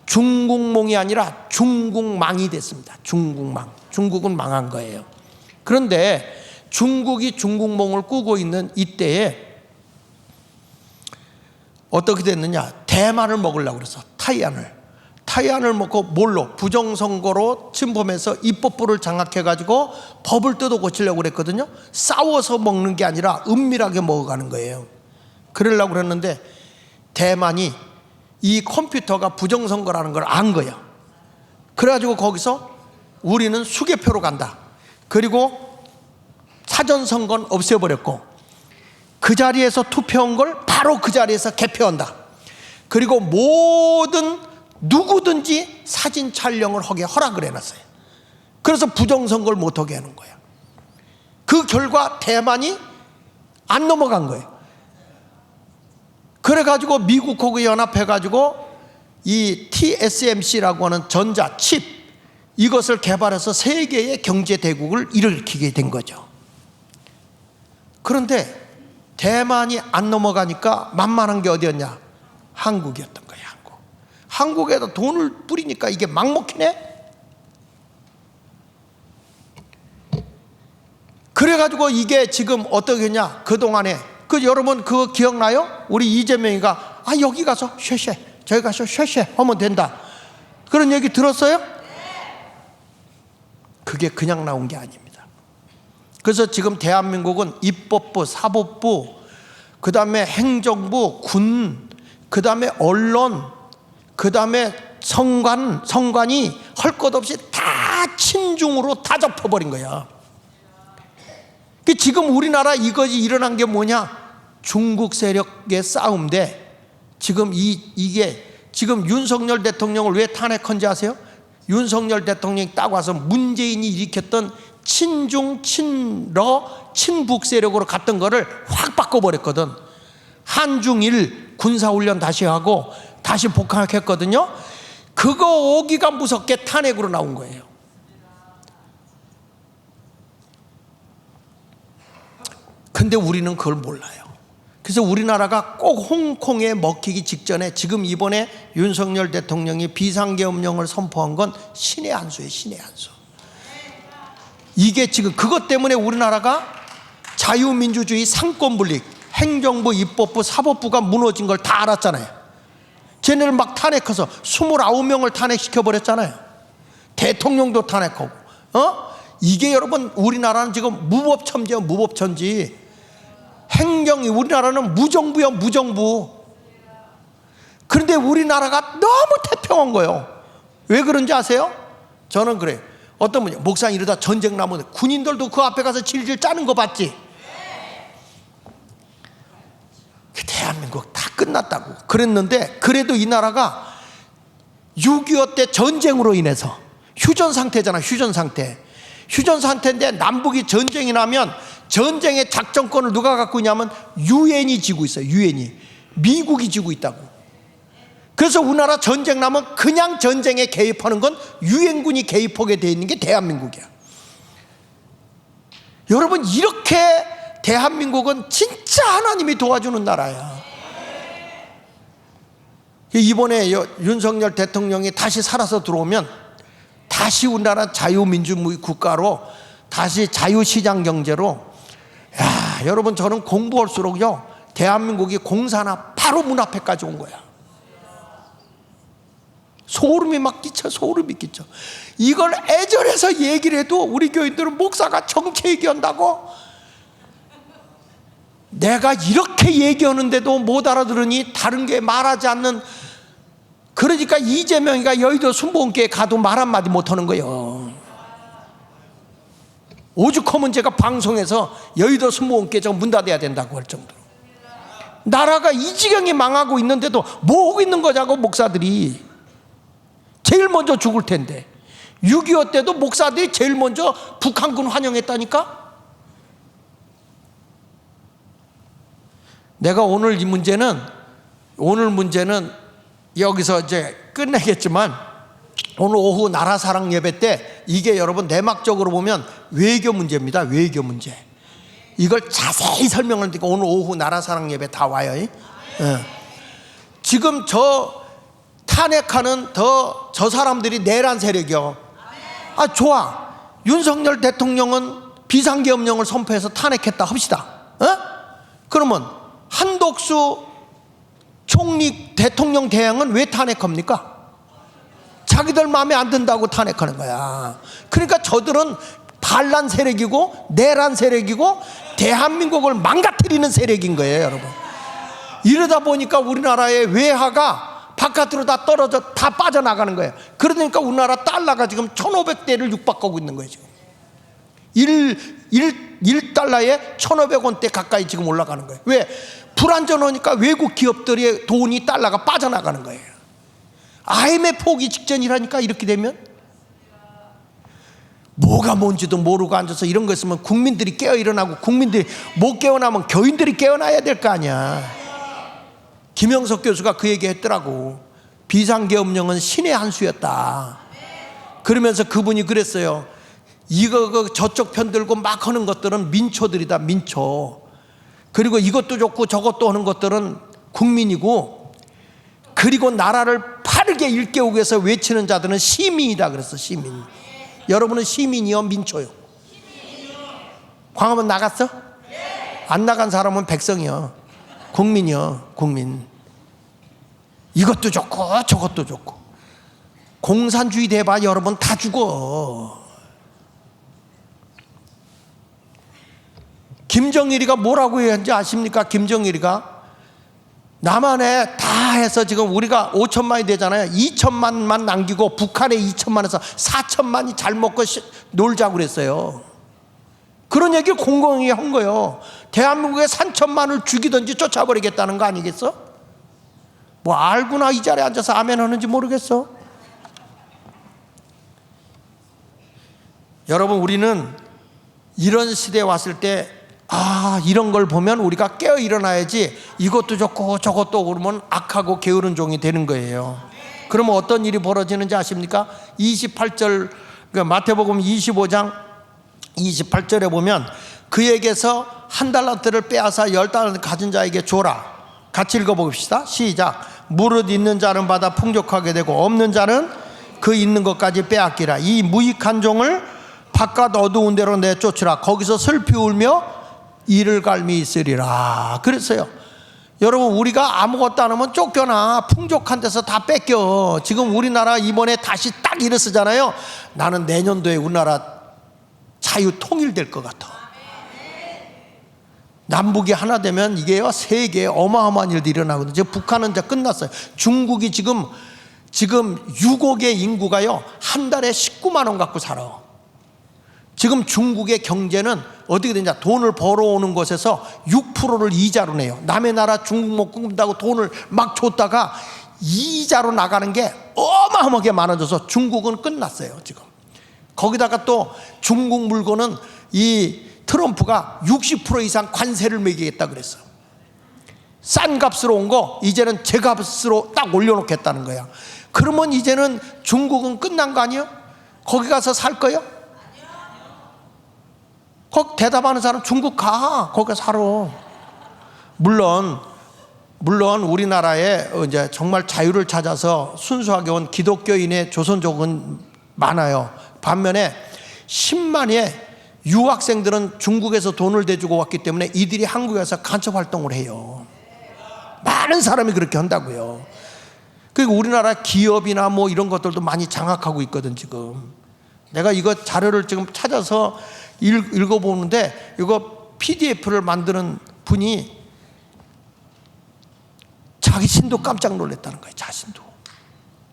A: 중국몽이 아니라 중국망이 됐습니다. 중국망. 중국은 망한 거예요. 그런데 중국이 중국몽을 꾸고 있는 이때에 어떻게 됐느냐? 대만을 먹으려고 그래서 타이안을 먹고 뭘로? 부정선거로 침범해서 입법부를 장악해가지고 법을 뜯어 고치려고 그랬거든요. 싸워서 먹는 게 아니라 은밀하게 먹어가는 거예요. 그러려고 그랬는데 대만이 이 컴퓨터가 부정선거라는 걸 안 거야. 그래가지고 거기서 우리는 수개표로 간다. 그리고 사전선거는 없애버렸고 그 자리에서 투표한 걸 바로 그 자리에서 개표한다. 그리고 모든 누구든지 사진 촬영을 하게 허락을 해놨어요. 그래서 부정선거를 못하게 하는 거야. 그 결과 대만이 안 넘어간 거예요. 그래가지고 미국하고 연합해가지고 이 TSMC라고 하는 전자칩, 이것을 개발해서 세계의 경제대국을 일으키게 된 거죠. 그런데 대만이 안 넘어가니까 만만한 게 어디였냐? 한국이었던 거예요. 한국에다 돈을 뿌리니까 이게 막 먹히네. 그래가지고 이게 지금 어떻게 했냐? 그동안에 여러분 그거 기억나요? 우리 이재명이가 여기 가서 쉐쉐, 저기 가서 쉐쉐 하면 된다, 그런 얘기 들었어요? 그게 그냥 나온 게 아닙니다. 그래서 지금 대한민국은 입법부, 사법부, 그 다음에 행정부, 군, 그 다음에 언론, 그 다음에 성관이 할 것 없이 다 친중으로 다 접어버린 거야. 지금 우리나라 이것이 일어난 게 뭐냐? 중국 세력의 싸움인데 지금 이게 지금 윤석열 대통령을 왜 탄핵한지 아세요? 윤석열 대통령이 딱 와서 문재인이 일으켰던 친중, 친러, 친북 세력으로 갔던 거를 확 바꿔버렸거든. 한중일 군사훈련 다시 하고 다시 복학했거든요. 그거 오기가 무섭게 탄핵으로 나온 거예요. 근데 우리는 그걸 몰라요. 그래서 우리나라가 꼭 홍콩에 먹히기 직전에 지금 이번에 윤석열 대통령이 비상계엄령을 선포한 건 신의 한 수예요. 신의 한 수. 이게 지금 그것 때문에 우리나라가 자유민주주의 상권분립, 행정부, 입법부, 사법부가 무너진 걸 다 알았잖아요. 쟤네를 막 탄핵해서 29명을 탄핵시켜버렸잖아요. 대통령도 탄핵하고. 이게 여러분 우리나라는 지금 무법천지예요. 무법천지. 행정이 우리나라는 무정부요. 무정부. 그런데 우리나라가 너무 태평한 거예요. 왜 그런지 아세요? 저는 그래요. 어떤 분이 목사님 이러다 전쟁 나면 군인들도 그 앞에 가서 질질 짜는 거 봤지? 대한민국 다 끝났다고 그랬는데 그래도 이 나라가 6.25 때 전쟁으로 인해서 휴전 상태잖아. 휴전 상태. 휴전 상태인데 남북이 전쟁이 나면 전쟁의 작전권을 누가 갖고 있냐면 유엔이 지고 있어요. 유엔이. 미국이 지고 있다고. 그래서 우리나라 전쟁 나면 그냥 전쟁에 개입하는 건 유엔군이 개입하게 돼 있는 게 대한민국이야. 여러분 이렇게 대한민국은 진짜 하나님이 도와주는 나라야. 이번에 윤석열 대통령이 다시 살아서 들어오면 다시 우리나라 자유민주주의 국가로 다시 자유시장 경제로 여러분 저는 공부할수록요 대한민국이 공산화 바로 문 앞에까지 온 거야. 소름이 막 끼쳐. 소름이 끼쳐. 이걸 애절해서 얘기를 해도 우리 교인들은 목사가 정치 얘기한다고 내가 이렇게 얘기하는데도 못 알아들으니 다른 게 말하지 않는. 그러니까 이재명이가 여의도 순복음교회 가도 말 한마디 못하는 거예요. 오죽하면 제가 방송에서 여의도 순복음교회 문 닫아야 된다고 할 정도로. 나라가 이 지경이 망하고 있는데도 뭐 하고 있는 거냐고. 목사들이 제일 먼저 죽을 텐데 6.25 때도 목사들이 제일 먼저 북한군 환영했다니까. 내가 오늘 문제는 여기서 이제 끝내겠지만 오늘 오후 나라사랑 예배 때 이게 여러분 내막적으로 보면 외교 문제입니다. 외교 문제. 이걸 자세히 설명을 드리고 오늘 오후 나라사랑 예배 다 와요. 지금 저 탄핵하는 저 사람들이 내란 세력이요. 좋아. 윤석열 대통령은 비상계엄령을 선포해서 탄핵했다 합시다. 그러면 한덕수 총리 대통령 대행은 왜 탄핵합니까? 자기들 마음에 안 든다고 탄핵하는 거야. 그러니까 저들은 반란 세력이고 내란 세력이고 대한민국을 망가뜨리는 세력인 거예요, 여러분. 이러다 보니까 우리나라의 외화가 바깥으로 다 떨어져 다 빠져나가는 거예요. 그러니까 우리나라 달러가 지금 1,500대를 육박하고 있는 거예요. 지금 1달러에 1,500원대 가까이 지금 올라가는 거예요. 왜? 불안전하니까 외국 기업들의 돈이 달러가 빠져나가는 거예요. IMF 오기 직전이라니까. 이렇게 되면 뭐가 뭔지도 모르고 앉아서 이런 거 있으면 국민들이 깨어 일어나고, 국민들이 못 깨어나면 교인들이 깨어나야 될 거 아니야. 김영석 교수가 그 얘기 했더라고. 비상계엄령은 신의 한 수였다. 그러면서 그분이 그랬어요. 이거 저쪽 편 들고 막 하는 것들은 민초들이다. 민초. 그리고 이것도 좋고 저것도 하는 것들은 국민이고, 그리고 나라를 빠르게 일깨우기 위해서 외치는 자들은 시민이다 그랬어. 시민. 여러분은 시민이요, 민초요? 광화문 나갔어? 안 나간 사람은 백성이요, 국민이요, 국민. 이것도 좋고 저것도 좋고. 공산주의 대봐 여러분 다 죽어. 김정일이가 뭐라고 했는지 아십니까? 김정일이가 남한에 다 해서 지금 우리가 5천만이 되잖아요. 2천만만 남기고 북한에 2천만에서 4천만이 잘 먹고 놀자고 그랬어요. 그런 얘기를 공공연히 한 거예요. 대한민국에 3천만을 죽이든지 쫓아버리겠다는 거 아니겠어? 뭐 알구나. 이 자리에 앉아서 아멘 하는지 모르겠어. 여러분, 우리는 이런 시대에 왔을 때 이런 걸 보면 우리가 깨어 일어나야지. 이것도 좋고 저것도 그러면 악하고 게으른 종이 되는 거예요. 그러면 어떤 일이 벌어지는지 아십니까? 28절 마태복음 25장 28절에 보면 그에게서 한 달란트를 빼앗아 10달란트 가진 자에게 줘라. 같이 읽어봅시다. 시작. 무릇 있는 자는 받아 풍족하게 되고 없는 자는 그 있는 것까지 빼앗기라. 이 무익한 종을 바깥 어두운 데로 내쫓으라. 거기서 슬피 울며 이를 갈미 있으리라. 그랬어요. 여러분, 우리가 아무것도 안 하면 쫓겨나. 풍족한 데서 다 뺏겨. 지금 우리나라 이번에 다시 딱 일을 쓰잖아요. 나는 내년도에 우리나라 자유 통일될 것 같아. 남북이 하나 되면 이게요, 세계에 어마어마한 일들이 일어나거든요. 지금 북한은 이제 끝났어요. 중국이 지금 6억의 인구가요, 한 달에 19만 원 갖고 살아. 지금 중국의 경제는 어떻게 되냐, 돈을 벌어오는 것에서 6%를 이자로 내요. 남의 나라 중국 못 끊는다고 돈을 막 줬다가 이자로 나가는 게 어마어마하게 많아져서 중국은 끝났어요. 지금 거기다가 또 중국 물건은 이 트럼프가 60% 이상 관세를 매기겠다 그랬어. 싼 값으로 온 거 이제는 제 값으로 딱 올려놓겠다는 거야. 그러면 이제는 중국은 끝난 거 아니에요? 거기 가서 살 거예요? 거기 대답하는 사람 중국 가. 거기 살아. 물론 우리나라에 이제 정말 자유를 찾아서 순수하게 온 기독교인의 조선족은 많아요. 반면에 10만의 유학생들은 중국에서 돈을 대주고 왔기 때문에 이들이 한국에서 간첩 활동을 해요. 많은 사람이 그렇게 한다고요. 그리고 우리나라 기업이나 뭐 이런 것들도 많이 장악하고 있거든. 지금 내가 이거 자료를 지금 찾아서 읽어보는데, 이거 PDF를 만드는 분이 자기 신도 깜짝 놀랐다는 거예요. 자신도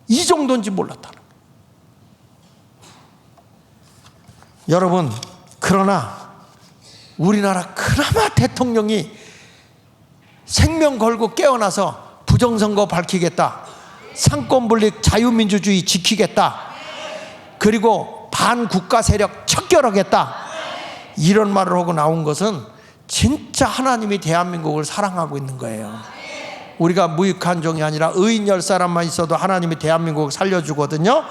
A: 이 정도인지 몰랐다는 거예요. 여러분, 그러나 우리나라 그나마 대통령이 생명 걸고 깨어나서 부정선거 밝히겠다, 상권분립 자유민주주의 지키겠다, 그리고 반국가 세력 척결하겠다, 이런 말을 하고 나온 것은 진짜 하나님이 대한민국을 사랑하고 있는 거예요. 우리가 무익한 종이 아니라 의인 10사람만 있어도 하나님이 대한민국을 살려주거든요.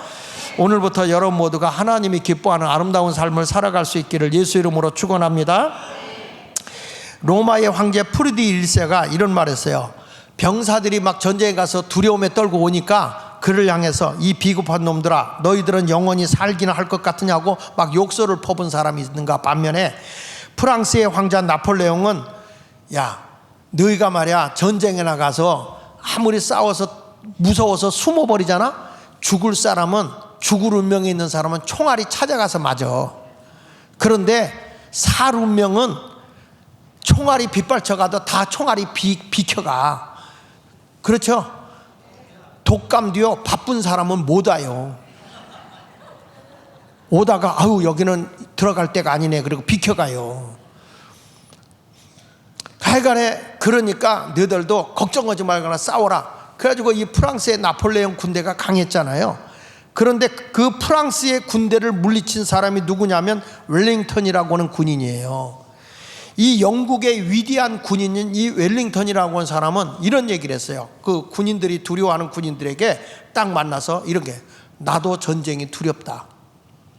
A: 오늘부터 여러분 모두가 하나님이 기뻐하는 아름다운 삶을 살아갈 수 있기를 예수 이름으로 축원합니다. 로마의 황제 프리디 1세가 이런 말 했어요. 병사들이 막 전쟁에 가서 두려움에 떨고 오니까 그를 향해서 이 비겁한 놈들아, 너희들은 영원히 살기나 할 것 같으냐고 막 욕설을 퍼본 사람이 있는가. 반면에 프랑스의 황자 나폴레옹은, 야, 너희가 말이야 전쟁에 나가서 아무리 싸워서 무서워서 숨어버리잖아. 죽을 사람은, 죽을 운명에 있는 사람은 총알이 찾아가서 맞아. 그런데 살 운명은 총알이 빗발쳐가도 다 총알이 비켜가. 그렇죠? 독감도요, 바쁜 사람은 못 와요. 오다가 아유 여기는 들어갈 데가 아니네 그리고 비켜가요. 하여간에 그러니까 너희들도 걱정하지 말거나 싸워라. 그래가지고 이 프랑스의 나폴레옹 군대가 강했잖아요. 그런데 그 프랑스의 군대를 물리친 사람이 누구냐면 웰링턴이라고 하는 군인이에요. 이 영국의 위대한 군인인 이 웰링턴이라고 하는 사람은 이런 얘기를 했어요. 그 군인들이 두려워하는 군인들에게 딱 만나서 이런 게, 나도 전쟁이 두렵다,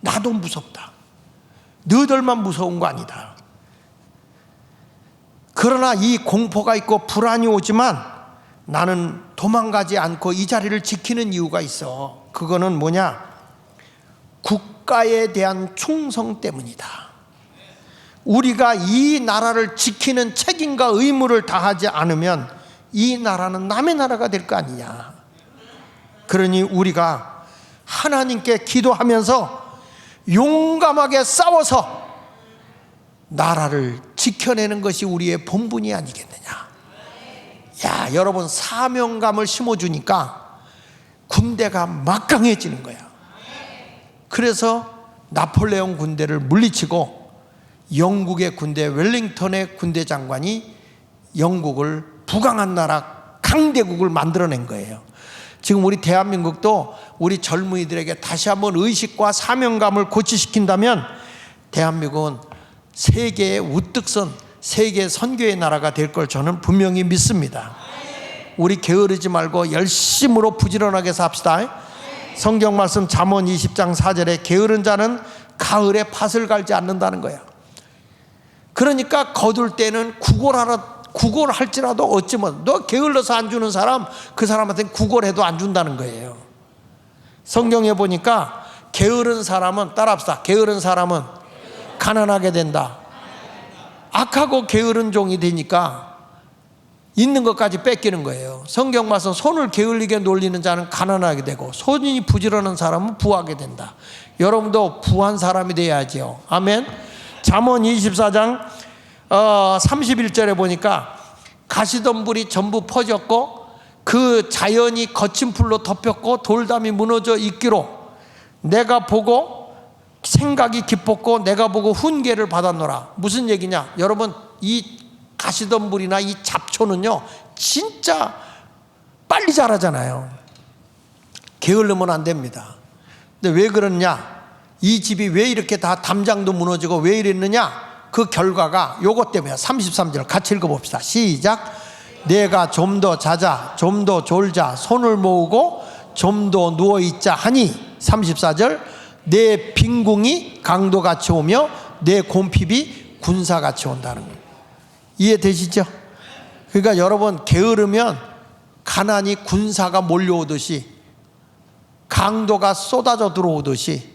A: 나도 무섭다, 너희들만 무서운 거 아니다. 그러나 이 공포가 있고 불안이 오지만 나는 도망가지 않고 이 자리를 지키는 이유가 있어. 그거는 뭐냐? 국가에 대한 충성 때문이다. 우리가 이 나라를 지키는 책임과 의무를 다하지 않으면 이 나라는 남의 나라가 될 거 아니냐. 그러니 우리가 하나님께 기도하면서 용감하게 싸워서 나라를 지켜내는 것이 우리의 본분이 아니겠느냐. 야, 여러분, 사명감을 심어주니까 군대가 막강해지는 거야. 그래서 나폴레옹 군대를 물리치고 영국의 군대, 웰링턴의 군대 장관이 영국을 부강한 나라, 강대국을 만들어낸 거예요. 지금 우리 대한민국도 우리 젊은이들에게 다시 한번 의식과 사명감을 고취시킨다면 대한민국은 세계의 우뚝선, 세계 선교의 나라가 될 걸 저는 분명히 믿습니다. 우리 게으르지 말고 열심으로 부지런하게 삽시다. 성경 말씀 잠언 20장 4절에 게으른 자는 가을에 밭을 갈지 않는다는 거야. 그러니까 거둘 때는 구걸할지라도 어찌면 너 게을러서 안 주는 사람, 그 사람한테는 구걸해도 안 준다는 거예요. 성경에 보니까 게으른 사람은, 따라합시다, 게으른 사람은 가난하게 된다. 악하고 게으른 종이 되니까 있는 것까지 뺏기는 거예요. 성경 말씀, 손을 게을리게 놀리는 자는 가난하게 되고 손이 부지런한 사람은 부하게 된다. 여러분도 부한 사람이 돼야지요. 아멘. 잠언 24장 31절에 보니까 가시덤불이 전부 퍼졌고 그 자연이 거친 풀로 덮였고 돌담이 무너져 있기로 내가 보고 생각이 깊었고 내가 보고 훈계를 받았노라. 무슨 얘기냐? 여러분, 이 가시덤불이나 이 잡초는요 진짜 빨리 자라잖아요. 게을르면 안 됩니다. 근데 왜 그러냐? 이 집이 왜 이렇게 다 담장도 무너지고 왜 이랬느냐? 그 결과가 요것 때문에 33절 같이 읽어봅시다. 시작. 내가 좀 더 자자, 좀 더 졸자, 손을 모으고 좀 더 누워있자 하니 34절 내 빈궁이 강도같이 오며 내 곰핍이 군사같이 온다는 거예요. 이해되시죠? 그러니까 여러분, 게으르면 가난이 군사가 몰려오듯이 강도가 쏟아져 들어오듯이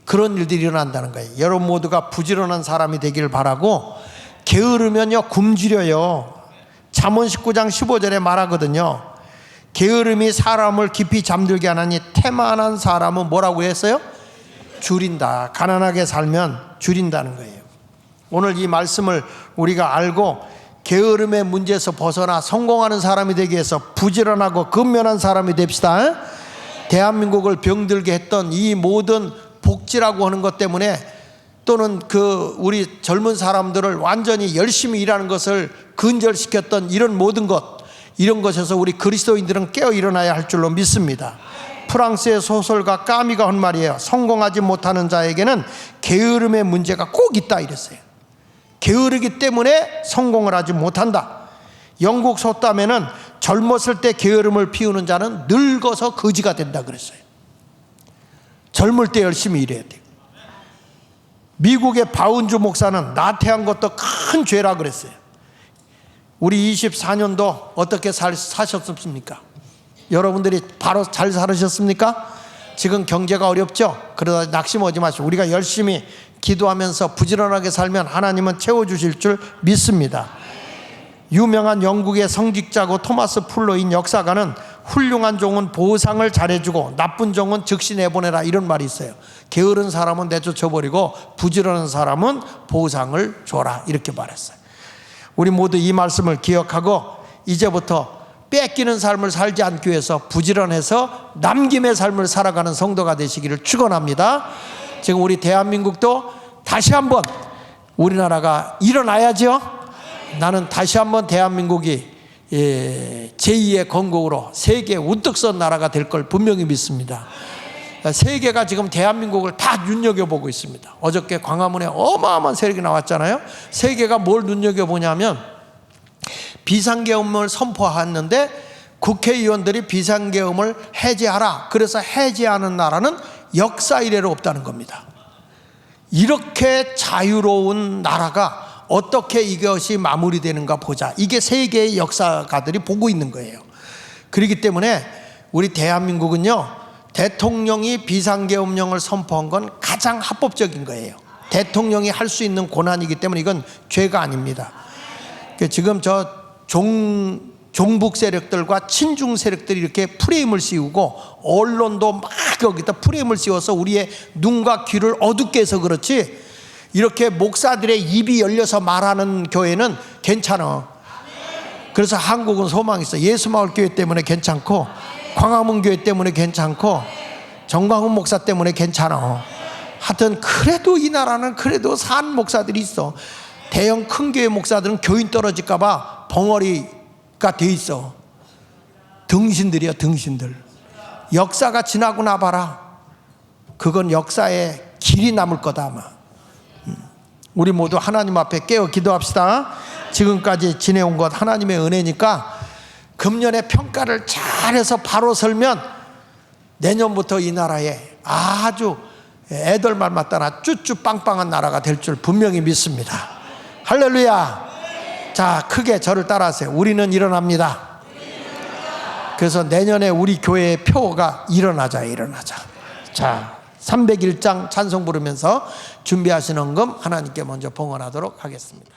A: 그런 일들이 일어난다는 거예요. 여러분 모두가 부지런한 사람이 되기를 바라고, 게으르면요 굶주려요. 잠언 19장 15절에 말하거든요. 게으름이 사람을 깊이 잠들게 하나니 태만한 사람은 뭐라고 했어요? 줄인다. 가난하게 살면 줄인다는 거예요. 오늘 이 말씀을 우리가 알고 게으름의 문제에서 벗어나 성공하는 사람이 되기 위해서 부지런하고 근면한 사람이 됩시다. 대한민국을 병들게 했던 이 모든 복지라고 하는 것 때문에, 또는 우리 젊은 사람들을 완전히 열심히 일하는 것을 근절시켰던 이런 모든 것, 이런 것에서 우리 그리스도인들은 깨어 일어나야 할 줄로 믿습니다. 프랑스의 소설가 까미가 한 말이에요. 성공하지 못하는 자에게는 게으름의 문제가 꼭 있다 이랬어요. 게으르기 때문에 성공을 하지 못한다. 영국 속담에는 젊었을 때 게으름을 피우는 자는 늙어서 거지가 된다 그랬어요. 젊을 때 열심히 일해야 돼요. 미국의 바운주 목사는 나태한 것도 큰 죄라 그랬어요. 우리 24년도 어떻게 사셨습니까? 여러분들이 바로 잘 살으셨습니까? 지금 경제가 어렵죠? 그러다 낙심하지 마시고 우리가 열심히 기도하면서 부지런하게 살면 하나님은 채워주실 줄 믿습니다. 유명한 영국의 성직자고 토마스 풀로인 역사가는 훌륭한 종은 보상을 잘해주고 나쁜 종은 즉시 내보내라, 이런 말이 있어요. 게으른 사람은 내쫓아버리고 부지런한 사람은 보상을 줘라, 이렇게 말했어요. 우리 모두 이 말씀을 기억하고 이제부터 뺏기는 삶을 살지 않기 위해서 부지런해서 남김의 삶을 살아가는 성도가 되시기를 축원합니다. 지금 우리 대한민국도 다시 한번 우리나라가 일어나야죠. 나는 다시 한번 대한민국이 제2의 건국으로 세계 우뚝 선 나라가 될 걸 분명히 믿습니다. 세계가 지금 대한민국을 다 눈여겨보고 있습니다. 어저께 광화문에 어마어마한 세력이 나왔잖아요. 세계가 뭘 눈여겨보냐면 비상계엄을 선포했는데 국회의원들이 비상계엄을 해제하라. 그래서 해제하는 나라는 역사 이래로 없다는 겁니다. 이렇게 자유로운 나라가 어떻게 이것이 마무리되는가 보자. 이게 세계의 역사가들이 보고 있는 거예요. 그렇기 때문에 우리 대한민국은요, 대통령이 비상계엄령을 선포한 건 가장 합법적인 거예요. 대통령이 할 수 있는 권한이기 때문에 이건 죄가 아닙니다. 지금 종북 세력들과 친중 세력들이 이렇게 프레임을 씌우고 언론도 막 여기다 프레임을 씌워서 우리의 눈과 귀를 어둡게 해서 그렇지, 이렇게 목사들의 입이 열려서 말하는 교회는 괜찮아. 그래서 한국은 소망이 있어. 예수마을교회 때문에 괜찮고, 광화문 교회 때문에 괜찮고, 정광훈 목사 때문에 괜찮아. 하여튼 그래도 이 나라는 그래도 산 목사들이 있어. 대형 큰 교회 목사들은 교인 떨어질까 봐 벙어리가 돼 있어. 등신들이야, 등신들. 역사가 지나고 나봐라. 그건 역사의 길이 남을 거다 아마. 우리 모두 하나님 앞에 깨어 기도합시다. 지금까지 지내온 것 하나님의 은혜니까 금년에 평가를 잘해서 바로 설면 내년부터 이 나라에 아주 애들 말 맞다나 쭈쭈 빵빵한 나라가 될 줄 분명히 믿습니다. 할렐루야. 자, 크게 저를 따라하세요. 우리는 일어납니다. 그래서 내년에 우리 교회의 표가 일어나자. 자, 301장 찬송 부르면서 준비하신 헌금 하나님께 먼저 봉헌하도록 하겠습니다.